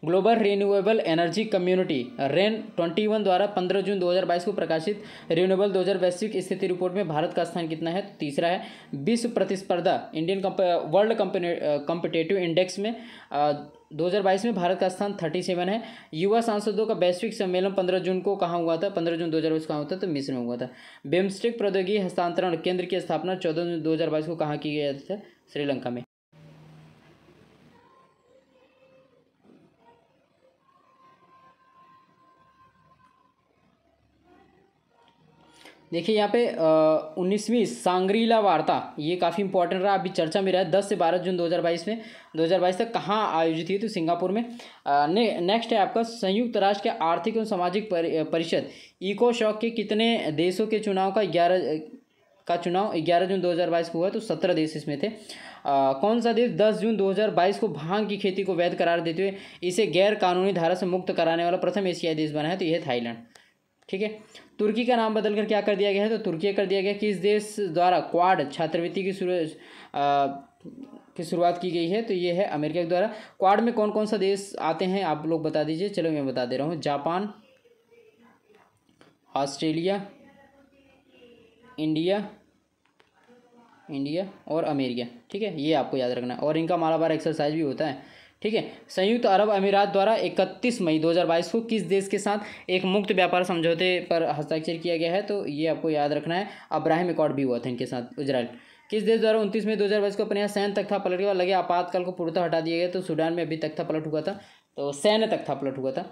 S1: Global renewable energy community rain 21 द्वारा 15 जून 2022 को प्रकाशित रिन्यूएबल 2000 वैश्विक स्थिति रिपोर्ट में भारत का स्थान कितना है? तो तीसरा है। विश्व प्रतिस्पर्धा वर्ल्ड कॉम्पिटेटिव इंडेक्स में 2022 में भारत का स्थान 37 है। युवा सांसदों का वैश्विक सम्मेलन 15 जून को कहाँ हुआ था? 15 जून 2022 कहाँ हुआ था? तो मिस्र में हुआ था। बिम्स्टेक प्रौद्योगिकी हस्तांतरण केंद्र की स्थापना 14 जून 2022 को कहाँ की गई थी? श्रीलंका में। देखिए यहाँ पे 19वीं सांग्रीला वार्ता, ये काफ़ी इंपॉर्टेंट रहा, अभी चर्चा में रहा है। 10 से 12 जून 2022 में 2022 तक कहाँ आयोजित हुई? तो सिंगापुर में। नेक्स्ट है आपका संयुक्त राष्ट्र के आर्थिक एवं सामाजिक परिषद इकोसॉक के कितने देशों के चुनाव का 11 जून 2022 को हुआ? तो 17 देश इसमें थे। कौन सा देश 10 जून 2022 को भांग की खेती को वैध करार देते हुए इसे गैर कानूनी धारा से मुक्त कराने वाला प्रथम एशियाई देश बना है? तो यह है थाईलैंड। ठीक है। तुर्की का नाम बदलकर क्या कर दिया गया है? तो तुर्की कर दिया गया। किस देश द्वारा क्वाड छात्रवृत्ति की शुरुआत की गई है? तो ये है अमेरिका के द्वारा। क्वाड में कौन कौन सा देश आते हैं आप लोग बता दीजिए। चलो मैं बता दे रहा हूँ। जापान, ऑस्ट्रेलिया, इंडिया और अमेरिका। ठीक है, ये आपको याद रखना है। और इनका मालाबार एक्सरसाइज भी होता है। ठीक है। संयुक्त अरब अमीरात द्वारा 31 मई 2022 को किस देश के साथ एक मुक्त व्यापार समझौते पर हस्ताक्षर किया गया है? तो ये आपको याद रखना है। अब्राहम एकॉर्ड भी हुआ था इनके साथ, इजराइल। किस देश द्वारा 29 मई 2022 को अपने यहाँ सैन्य तख्ता पलट के बाद लगे आपातकाल को पूर्णतः हटा दिया गया? तो सूडान में अभी तख्ता पलट हुआ था, तो सैन्य तख्ता पलट हुआ था।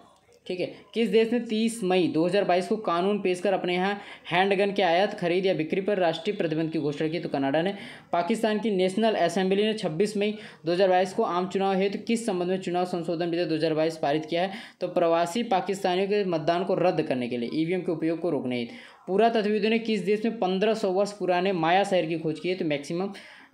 S1: ठीक है। किस देश ने 30 मई 2022 को कानून पेश कर अपने यहाँ हैंडगन के आयात, खरीद या बिक्री पर राष्ट्रीय प्रतिबंध की घोषणा की? तो कनाडा ने। पाकिस्तान की नेशनल असेंबली ने 26 मई 2022 को आम चुनाव हेतु किस संबंध में चुनाव संशोधन विधेयक 2022 पारित किया है? तो प्रवासी पाकिस्तानियों के मतदान को रद्द करने के लिए, ईवीएम के उपयोग को रोकने हेतु। पुरातत्वविदों ने किस देश में 1500 वर्ष पुराने माया शहर की खोज की है? तो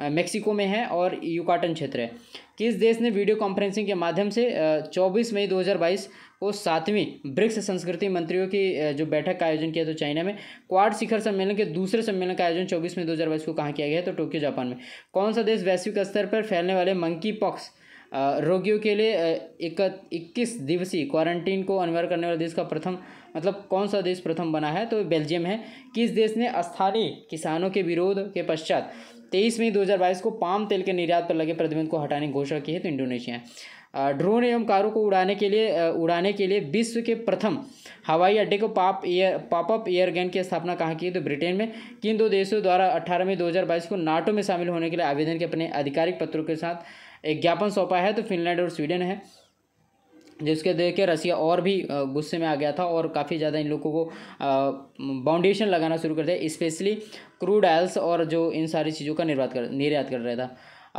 S1: मेक्सिको में है और युकाटन क्षेत्र है। किस देश ने वीडियो कॉन्फ्रेंसिंग के माध्यम से 24 मई 2022 को 7वीं ब्रिक्स संस्कृति मंत्रियों की जो बैठक का आयोजन किया? तो चाइना में। क्वाड शिखर सम्मेलन के दूसरे सम्मेलन का आयोजन 24 मई 2022 को कहाँ किया गया है? तो टोक्यो, जापान में। कौन सा देश वैश्विक स्तर पर फैलने वाले मंकी पॉक्स रोगियों के लिए 21 दिवसीय क्वारंटीन को अनिवार्य करने वाले देश का प्रथम, मतलब कौन सा देश प्रथम बना है? तो बेल्जियम है। किस देश ने स्थानीय किसानों के विरोध के पश्चात 23 मई 2022 को पाम तेल के निर्यात पर लगे प्रतिबंध को हटाने की घोषणा की है? तो इंडोनेशिया है। ड्रोन एवं कारों को उड़ाने के लिए विश्व के प्रथम हवाई अड्डे को पॉपअप एयरगन की स्थापना कहाँ की है? तो ब्रिटेन में। किन दो देशों द्वारा 18 मई 2022 को नाटो में शामिल होने के लिए आवेदन के अपने आधिकारिक पत्रों के साथ एक ज्ञापन सौंपा है? तो फिनलैंड और स्वीडन है। जिसके देख के रसिया और भी गुस्से में आ गया था और काफ़ी ज़्यादा इन लोगों को बाउंडेशन लगाना शुरू कर दिया, स्पेशली क्रूड ऑयल्स और जो इन सारी चीज़ों का निर्यात कर रहा था।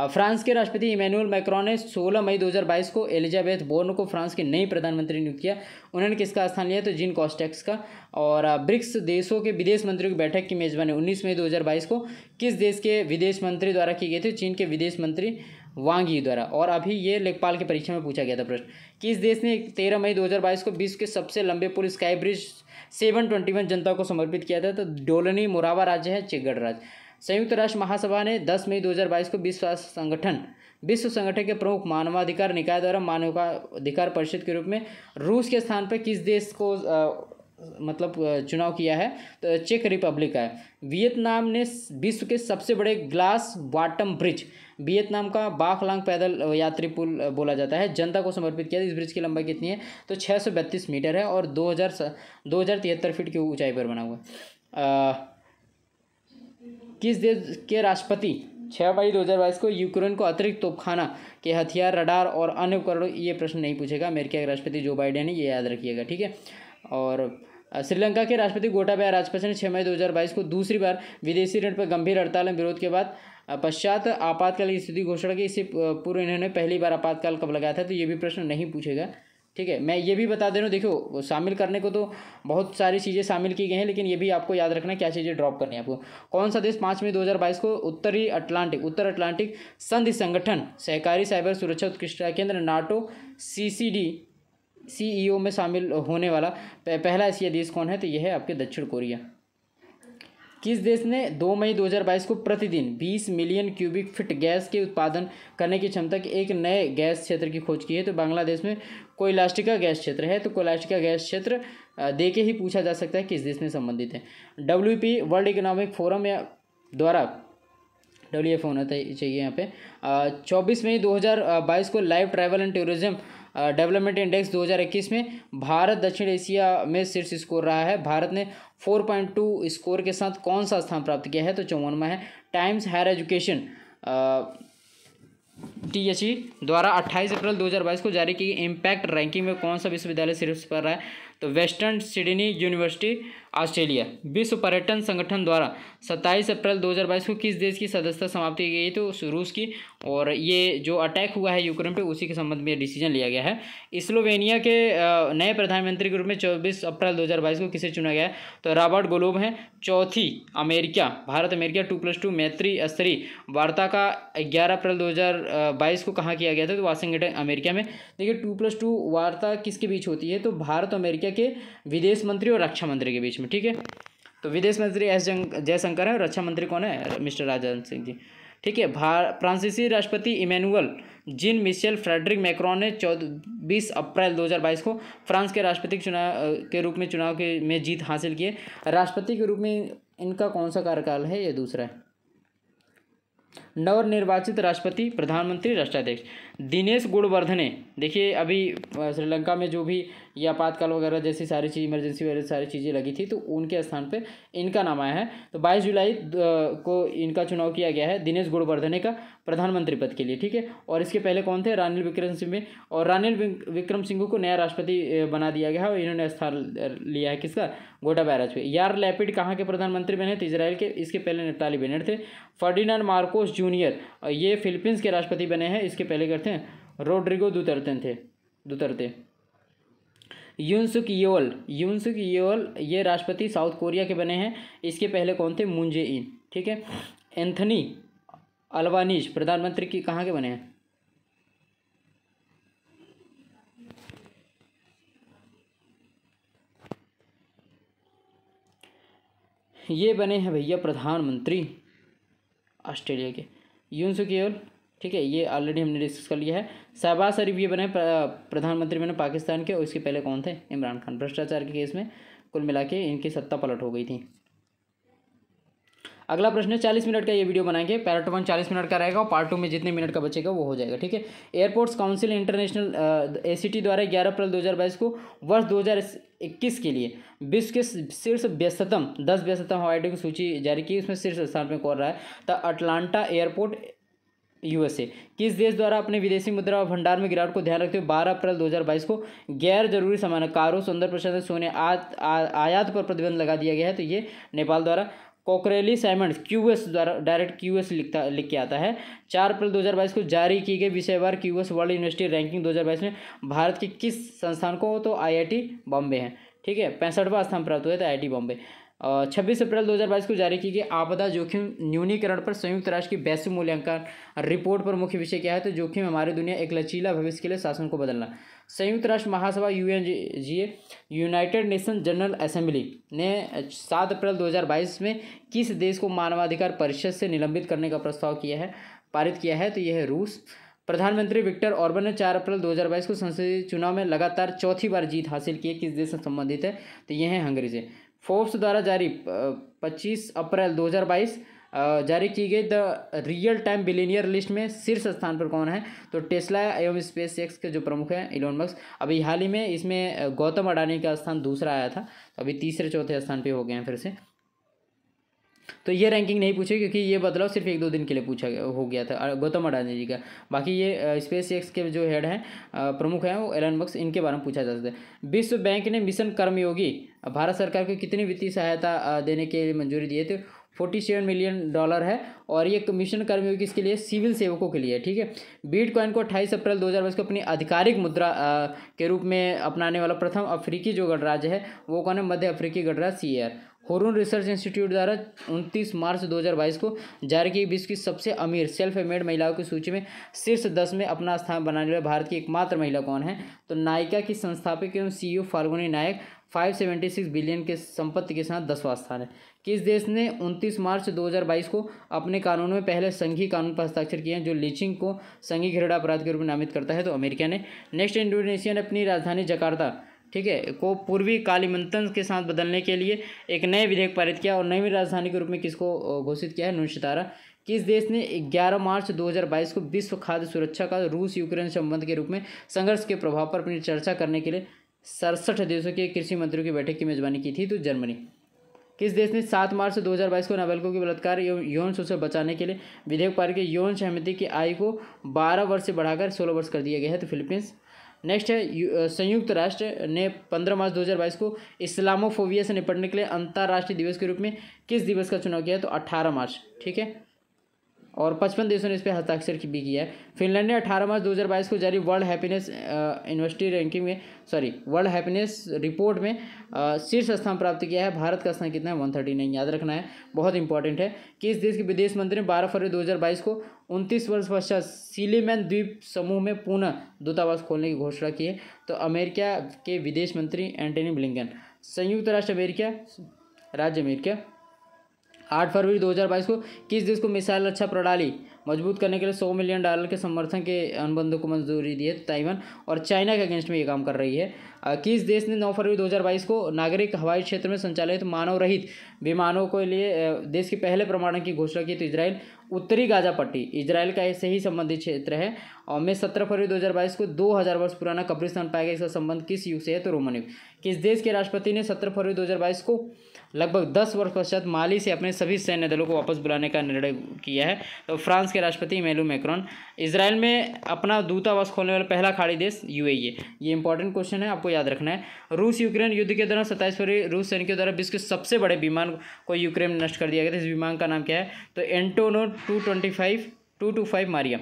S1: फ्रांस के राष्ट्रपति इमैनुअल मैक्रोन ने 16 मई 2022 को एलिजाबेथ बोर्न को फ्रांस की नई प्रधानमंत्री नियुक्त किया। उन्होंने किसका स्थान लिया? तो जीन कॉस्टेक्स का। और ब्रिक्स देशों के विदेश मंत्रियों की बैठक की मेजबानी 19 मई 2022 को किस देश के विदेश मंत्री द्वारा की गई थी? चीन के विदेश मंत्री वांग यी द्वारा। और अभी ये लेखपाल की परीक्षा में पूछा गया था प्रश्न। किस देश ने 13 मई 2022 को विश्व के सबसे लंबे पुल स्काई ब्रिज 721 जनता को समर्पित किया था? तो डोलनी मोरावा राज्य है, चेक गणराज्य। संयुक्त राष्ट्र महासभा ने 10 मई 2022 को विश्व संगठन के प्रमुख मानवाधिकार निकाय द्वारा मानवाधिकार परिषद के रूप में रूस के स्थान पर किस देश को चुनाव किया है? तो चेक रिपब्लिक है। वियतनाम ने विश्व के सबसे बड़े ग्लास बॉटम ब्रिज, वियतनाम का बाखलांग पैदल यात्री पुल बोला जाता है, जनता को समर्पित किया। इस ब्रिज की लंबाई कितनी है? तो 632 मीटर है और 2073 फीट की ऊंचाई पर बना हुआ है। किस देश के राष्ट्रपति 6 मई 2022 को यूक्रेन को अतिरिक्त तोपखाना के हथियार, रडार और अन्य उपकरणों, ये प्रश्न नहीं पूछेगा, अमेरिका के राष्ट्रपति जो बाइडेन है, ये याद रखिएगा। ठीक है। और श्रीलंका के राष्ट्रपति गोटाबाया राजपक्षे ने 6 मई 2022 को दूसरी बार विदेशी ऋण पर गंभीर हड़ताल में विरोध के बाद पश्चात आपातकाल की स्थिति घोषणा की। इससे पूर्व इन्होंने पहली बार आपातकाल कब लगाया था? तो ये भी प्रश्न नहीं पूछेगा। ठीक है। मैं ये भी बता दे रहा हूँ, देखो शामिल करने को तो बहुत सारी चीज़ें शामिल की गई हैं, लेकिन ये भी आपको याद रखना क्या चीज़ें ड्रॉप करनी है आपको। कौन सा देश 5 मई 2022 को उत्तर अटलांटिक संधि संगठन सहकारी साइबर सुरक्षा उत्कृष्टता केंद्र नाटो CEO में शामिल होने वाला पहला एशियाई देश कौन है? तो यह है आपके दक्षिण कोरिया। किस देश ने 2 मई 2022 को प्रतिदिन 20 मिलियन क्यूबिक फीट गैस के उत्पादन करने की क्षमता के एक नए गैस क्षेत्र की खोज की है? तो बांग्लादेश में कोयलास्टिका गैस क्षेत्र है। तो कोयलास्टिका गैस क्षेत्र दे के ही पूछा जा सकता है किस देश में संबंधित है। WIPO वर्ल्ड इकोनॉमिक फोरम या द्वारा WF होना चाहिए यहाँ पे 24 मई 2022 को live travel and tourism development index 2021 में भारत दक्षिण एशिया में शीर्ष स्कोर रहा है। भारत ने 4.2 स्कोर के साथ कौन सा स्थान प्राप्त किया है? तो 54वां है। टाइम्स हायर एजुकेशन THE द्वारा 28 अप्रैल 2022 को जारी की गई इम्पैक्ट रैंकिंग में कौन सा विश्वविद्यालय शीर्ष पर रहा है? तो वेस्टर्न सिडनी यूनिवर्सिटी ऑस्ट्रेलिया। विश्व पर्यटन संगठन द्वारा 27 अप्रैल 2022 को किस देश की सदस्यता समाप्ति की गई? तो रूस की। और ये जो अटैक हुआ है यूक्रेन पे उसी के संबंध में डिसीजन लिया गया है। स्लोवेनिया के नए प्रधानमंत्री के रूप में 24 अप्रैल 2022 को किसे चुना गया है? तो रॉबर्ट गोलोब हैं। चौथी अमेरिका भारत अमेरिका 2+2 मैत्री स्तरीय वार्ता का 11 अप्रैल 2022 को कहाँ किया गया था? तो वाशिंगटन अमेरिका में। देखिए 2+2 वार्ता किसके बीच होती है? तो भारत अमेरिका के विदेश मंत्री और रक्षा मंत्री के बीच में, ठीक है। तो विदेश मंत्री एस जयशंकर है और रक्षा मंत्री कौन है? मिस्टर राजनाथ सिंह जी, ठीक है। फ्रांसीसी राष्ट्रपति Emmanuel Jean Michel Frederic Macron ने 24 अप्रैल 2022 को फ्रांस के राष्ट्रपति के रूप में चुनाव में जीत हासिल की है। राष्ट्रपति के रूप में इनका कौन सा कार्यकाल है? ये दूसरा है। नवनिर्वाचित राष्ट्रपति, प्रधानमंत्री, राष्ट्राध्यक्ष दिनेश गुणवर्धने। देखिए अभी श्रीलंका में जो भी ये आपातकाल वगैरह जैसी सारी चीज़, इमरजेंसी वगैरह सारी चीज़ें लगी थी, तो उनके स्थान पे इनका नाम आया है। तो 22 जुलाई को इनका चुनाव किया गया है दिनेश गुणवर्धने का प्रधानमंत्री पद के लिए, ठीक है। और इसके पहले कौन थे? रानिल विक्रमसिंघे। और रानिल विक्रमसिंघे को नया राष्ट्रपति बना दिया गया है और इन्होंने स्थान लिया है किसका? गोटाबाया राजपक्षे। यार लैपिड कहाँ के प्रधानमंत्री बने? तो इजराइल के। इसके पहले नफ्ताली बेनेट थे। फर्डिनांड मार्कोस जूनियर ये फिलीपींस के राष्ट्रपति बने हैं। इसके पहले करते हैं रोड्रिगो दुतर्ते। यूनसुक येओल ये राष्ट्रपति साउथ कोरिया के बने हैं। इसके पहले कौन थे? मून जे इन, ठीक है। एंथनी अल्बानीज प्रधानमंत्री की कहाँ के बने हैं? ये बने हैं भैया प्रधानमंत्री ऑस्ट्रेलिया के, यूनसुक येओल, ठीक है। ये ऑलरेडी हमने डिस्कस कर लिया है। शहबाज शरीफ ये बने प्रधानमंत्री बने पाकिस्तान के। और इसके पहले कौन थे? इमरान खान। भ्रष्टाचार के केस में कुल मिला के इनकी सत्ता पलट हो गई थी। अगला प्रश्न है 40 मिनट का ये वीडियो बनाएंगे। पार्ट 1 40 मिनट का रहेगा और पार्ट 2 में जितने मिनट का बचेगा वो हो जाएगा, ठीक है। एयरपोर्ट्स काउंसिल इंटरनेशनल ACT द्वारा 11 अप्रैल 2022 को वर्ष 2021 के लिए विश्व के शीर्ष 10 व्यस्ततम हवाई अड्डों की सूची जारी की। उसमें शीर्ष स्थान पर कौन रहा है? The Atlanta airport USA। किस देश द्वारा अपने विदेशी मुद्रा भंडार में गिरावट को ध्यान रखते हुए 12 अप्रैल 2022 को गैर जरूरी सामान कारों, सुंदर प्रसाधन, सोने आयात पर प्रतिबंध लगा दिया गया है? तो ये नेपाल द्वारा। कोकरेली साइमंड्स QS द्वारा डायरेक्ट QS लिख के आता है। 4 अप्रैल 2022 को जारी की गई विषयवार QS वर्ल्ड यूनिवर्सिटी रैंकिंग 2022 में भारत के किस संस्थान को? तो IIT बॉम्बे है, ठीक है। 65वां स्थान प्राप्त हुआ था IIT बॉम्बे। 26 अप्रैल 2022 को जारी की गई आपदा जोखिम न्यूनीकरण पर संयुक्त राष्ट्र की वैश्विक मूल्यांकन रिपोर्ट पर मुख्य विषय क्या है? तो जोखिम हमारी दुनिया एक लचीला भविष्य के लिए शासन को बदलना। संयुक्त राष्ट्र महासभा UNGA United nation general assembly ने 7 अप्रैल 2022 में किस देश को मानवाधिकार परिषद से निलंबित करने का प्रस्ताव पारित किया है? तो यह है रूस। प्रधानमंत्री विक्टर ऑर्बन ने 4 अप्रैल 2022 को संसदीय चुनाव में लगातार चौथी बार जीत हासिल की है। किस देश से संबंधित है? तो यह है हंगरी से। फोर्ब्स द्वारा जारी 25 अप्रैल 2022 जारी की गई the real time billionaire list में शीर्ष स्थान पर कौन है? तो टेस्ला एवं SpaceX के जो प्रमुख हैं इलोन मस्क। अभी हाल ही में इसमें गौतम अडानी का स्थान दूसरा आया था, अभी तीसरे चौथे स्थान पे हो गए हैं फिर से। तो ये रैंकिंग नहीं पूछी क्योंकि ये बदलाव सिर्फ 1-2 दिन के लिए हो गया था गौतम अडानी जी का। बाकी ये SpaceX के जो हेड हैं प्रमुख हैं वो एलन मस्क, इनके बारे में पूछा जा सकता है। विश्व बैंक ने मिशन कर्मयोगी भारत सरकार को कितनी वित्तीय सहायता देने के लिए मंजूरी दी है? तो $47 मिलियन है। और ये मिशन कर्मयोगी किसके लिए? सिविल सेवकों के लिए, ठीक है। बिटकॉइन को 28 अप्रैल 2022 को अपनी आधिकारिक मुद्रा के रूप में अपनाने वाला प्रथम अफ्रीकी जो गणराज्य है वो कौन है? मध्य अफ्रीकी गणराज्य CAR। हुरुन रिसर्च इंस्टीट्यूट द्वारा 29 मार्च 2022 को जारी की विश्व की सबसे अमीर सेल्फ मेड महिलाओं की सूची में शीर्ष 10 में अपना स्थान बनाने वाले भारत की एकमात्र महिला कौन है? तो नायका की संस्थापक एवं CEO फाल्गुनी नायक 576 बिलियन के संपत्ति के साथ 10वां स्थान है। किस देश ने 29 मार्च 2022 को अपने कानून में पहले संघीय कानून पर हस्ताक्षर किए हैं जो लीचिंग को संघीय घृणा अपराध के रूप में नामित करता है? तो अमेरिका ने। नेक्स्ट, इंडोनेशिया ने अपनी राजधानी जकार्ता, ठीक है, को पूर्वी कालिमंतन के साथ बदलने के लिए एक नए विधेयक पारित किया और नई राजधानी के रूप में किसको घोषित किया है? नुनशितारा। किस देश ने 11 मार्च 2022 को विश्व खाद्य सुरक्षा का रूस यूक्रेन संबंध के रूप में संघर्ष के प्रभाव पर अपनी चर्चा करने के लिए 67 देशों के कृषि मंत्रियों की बैठक की मेजबानी की थी? तो जर्मनी। किस देश ने 7 मार्च 2022 को नाबालिगों के बलात्कार एवं यौन शोषण से बचाने के लिए विधेयक पारित किया? यौन सहमति की आयु को 12 वर्ष से बढ़ाकर 16 वर्ष कर दिया गया है? तो फिलीपींस। नेक्स्ट है, संयुक्त राष्ट्र ने 15 मार्च 2022 को इस्लामोफोबिया से निपटने के लिए अंतर्राष्ट्रीय दिवस के रूप में किस दिवस का चुनाव किया है? तो 18 मार्च, ठीक है, और 55 देशों ने इस पर हस्ताक्षर भी किया है। फिनलैंड ने 18 मार्च 2022 को जारी world happiness world happiness report में शीर्ष स्थान प्राप्त किया है। भारत का स्थान कितना है? 139। याद रखना है, बहुत इंपॉर्टेंट है। किस देश के विदेश मंत्री ने 12 फरवरी 2022 को 29 वर्ष पश्चात सीलीमैन द्वीप समूह में पुनः दूतावास खोलने की घोषणा की है? तो अमेरिका के विदेश मंत्री एंटनी ब्लिंकन। संयुक्त राष्ट्र अमेरिका, राज्य अमेरिका 8 फरवरी 2022 को किस देश को मिसाइल रक्षा प्रणाली मजबूत करने के लिए $100 मिलियन के समर्थन के अनुबंधों को मंजूरी दी है? ताइवान। और चाइना के अगेंस्ट में ये काम कर रही है। किस देश ने 9 फरवरी 2022 को नागरिक हवाई क्षेत्र में संचालित मानव रहित विमानों के लिए देश के पहले प्रमाणन की घोषणा की? तो इजराइल। उत्तरी गाजा पट्टी इजराइल का ऐसे ही संबंधित क्षेत्र है और में 17 फरवरी 2022 को 2000 वर्ष पुराना कब्रिस्तान पाया गया। इसका संबंध किस युग से है? तो रोमन युग। किस देश के राष्ट्रपति ने 17 फरवरी 2022 को लगभग 10 वर्ष पश्चात माली से अपने सभी सैन्य दलों को वापस बुलाने का निर्णय किया है? तो फ्रांस के राष्ट्रपति इमैनुअल मैक्रोन। इजराइल में अपना दूतावास खोलने वाला पहला खाड़ी देश UAE है। ये इंपॉर्टेंट क्वेश्चन है, आपको याद रखना है। रूस यूक्रेन युद्ध के दौरान 27 फरवरी रूस सैनिकों द्वारा विश्व के सबसे बड़े विमान को यूक्रेन में नष्ट कर दिया गया था। इस विमान का नाम क्या है? तो एंटोनोव 225 मारिया।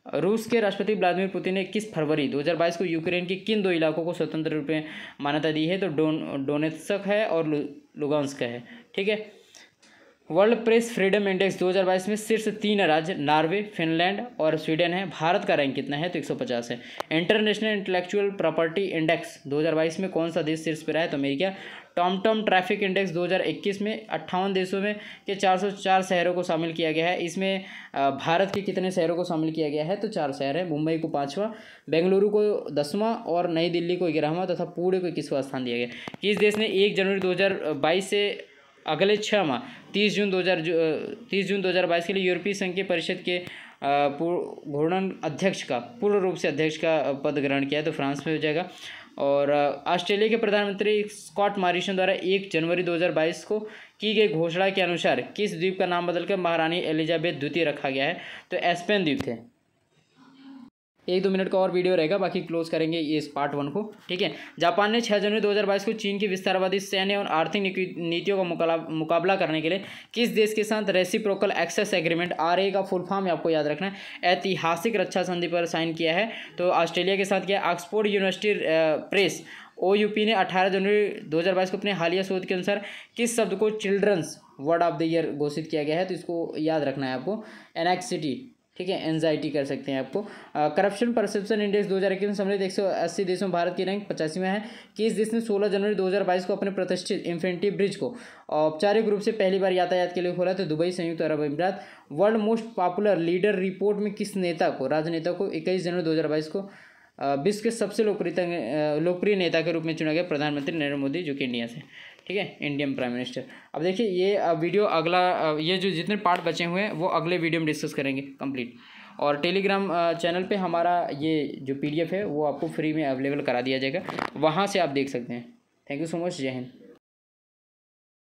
S1: रूस के राष्ट्रपति व्लादिमीर पुतिन ने 21 फरवरी 2022 को यूक्रेन के किन 2 इलाकों को स्वतंत्र रूप में मान्यता दी है? तो डोनेत्स्क है और लुगांस्क है, ठीक है। वर्ल्ड प्रेस फ्रीडम इंडेक्स 2022 में शीर्ष 3 राज्य नॉर्वे, फिनलैंड और स्वीडन है। भारत का रैंक कितना है? तो 150 है। इंटरनेशनल इंटेलेक्चुअल प्रॉपर्टी इंडेक्स 2022 में कौन सा देश शीर्ष पर है? तो अमेरिका। टॉमटॉम ट्रैफिक इंडेक्स 2021 में 58 देशों में के 404 शहरों को शामिल किया गया है। इसमें भारत के कितने शहरों को शामिल किया गया है? तो 4 शहर है। मुंबई को 5वां, बेंगलुरु को 10वां और नई दिल्ली को 11वां तथा पुणे को 21वां स्थान दिया गया। किस देश ने 1 जनवरी 2022 से अगले 6 माह 30 जून 2022 के लिए यूरोपीय संघ के परिषद के घूर्णन अध्यक्ष का पूर्ण रूप से अध्यक्ष का पद ग्रहण किया है? तो फ्रांस में हो जाएगा। और ऑस्ट्रेलिया के प्रधानमंत्री स्कॉट मॉरिसन द्वारा 1 जनवरी 2022 को की गई घोषणा के अनुसार किस द्वीप का नाम बदलकर महारानी एलिजाबेथ द्वितीय रखा गया है? तो एस्पेन द्वीप थे। 1-2 मिनट का और वीडियो रहेगा, बाकी क्लोज करेंगे ये इस पार्ट 1 को, ठीक है। जापान ने 6 जनवरी 2022 को चीन की विस्तारवादी सैन्य और आर्थिक नीतियों का मुकाबला करने के लिए किस देश के साथ रेसिप्रोकल एक्सेस एग्रीमेंट RA का फुल फॉर्म आपको याद रखना है, ऐतिहासिक रक्षा संधि पर साइन किया है? तो ऑस्ट्रेलिया के साथ किया। ऑक्सफोर्ड यूनिवर्सिटी प्रेस OUP ने 18 जनवरी 2022 को अपने हालिया शोध के अनुसार किस शब्द को children's word of the year घोषित किया गया है? तो इसको याद रखना है आपको, एनेक्सिटी, ठीक है, एंजाइटी कर सकते हैं आपको। करप्शन परसेप्शन इंडेक्स 2021 में सम्मिलित 180 देशों में भारत की रैंक 85वां है। किस देश ने 16 जनवरी 2022 को अपने प्रतिष्ठित इन्फिनिटी ब्रिज को औपचारिक रूप से पहली बार यातायात के लिए खोला? तो दुबई, संयुक्त अरब अमीरात। World most popular leader report में किस राजनेता को 21 जनवरी 2022 को विश्व के सबसे लोकप्रिय नेता के रूप में चुना गया? प्रधानमंत्री नरेंद्र मोदी, जो कि इंडिया से, ठीक है, इंडियन प्राइम मिनिस्टर। अब देखिए ये वीडियो अगला ये जो जितने पार्ट बचे हुए हैं वो अगले वीडियो में डिस्कस करेंगे कंप्लीट। और टेलीग्राम चैनल पे हमारा ये जो PDF है वो आपको फ्री में अवेलेबल करा दिया जाएगा, वहाँ से आप देख सकते हैं। Thank you so much. जय हिंद।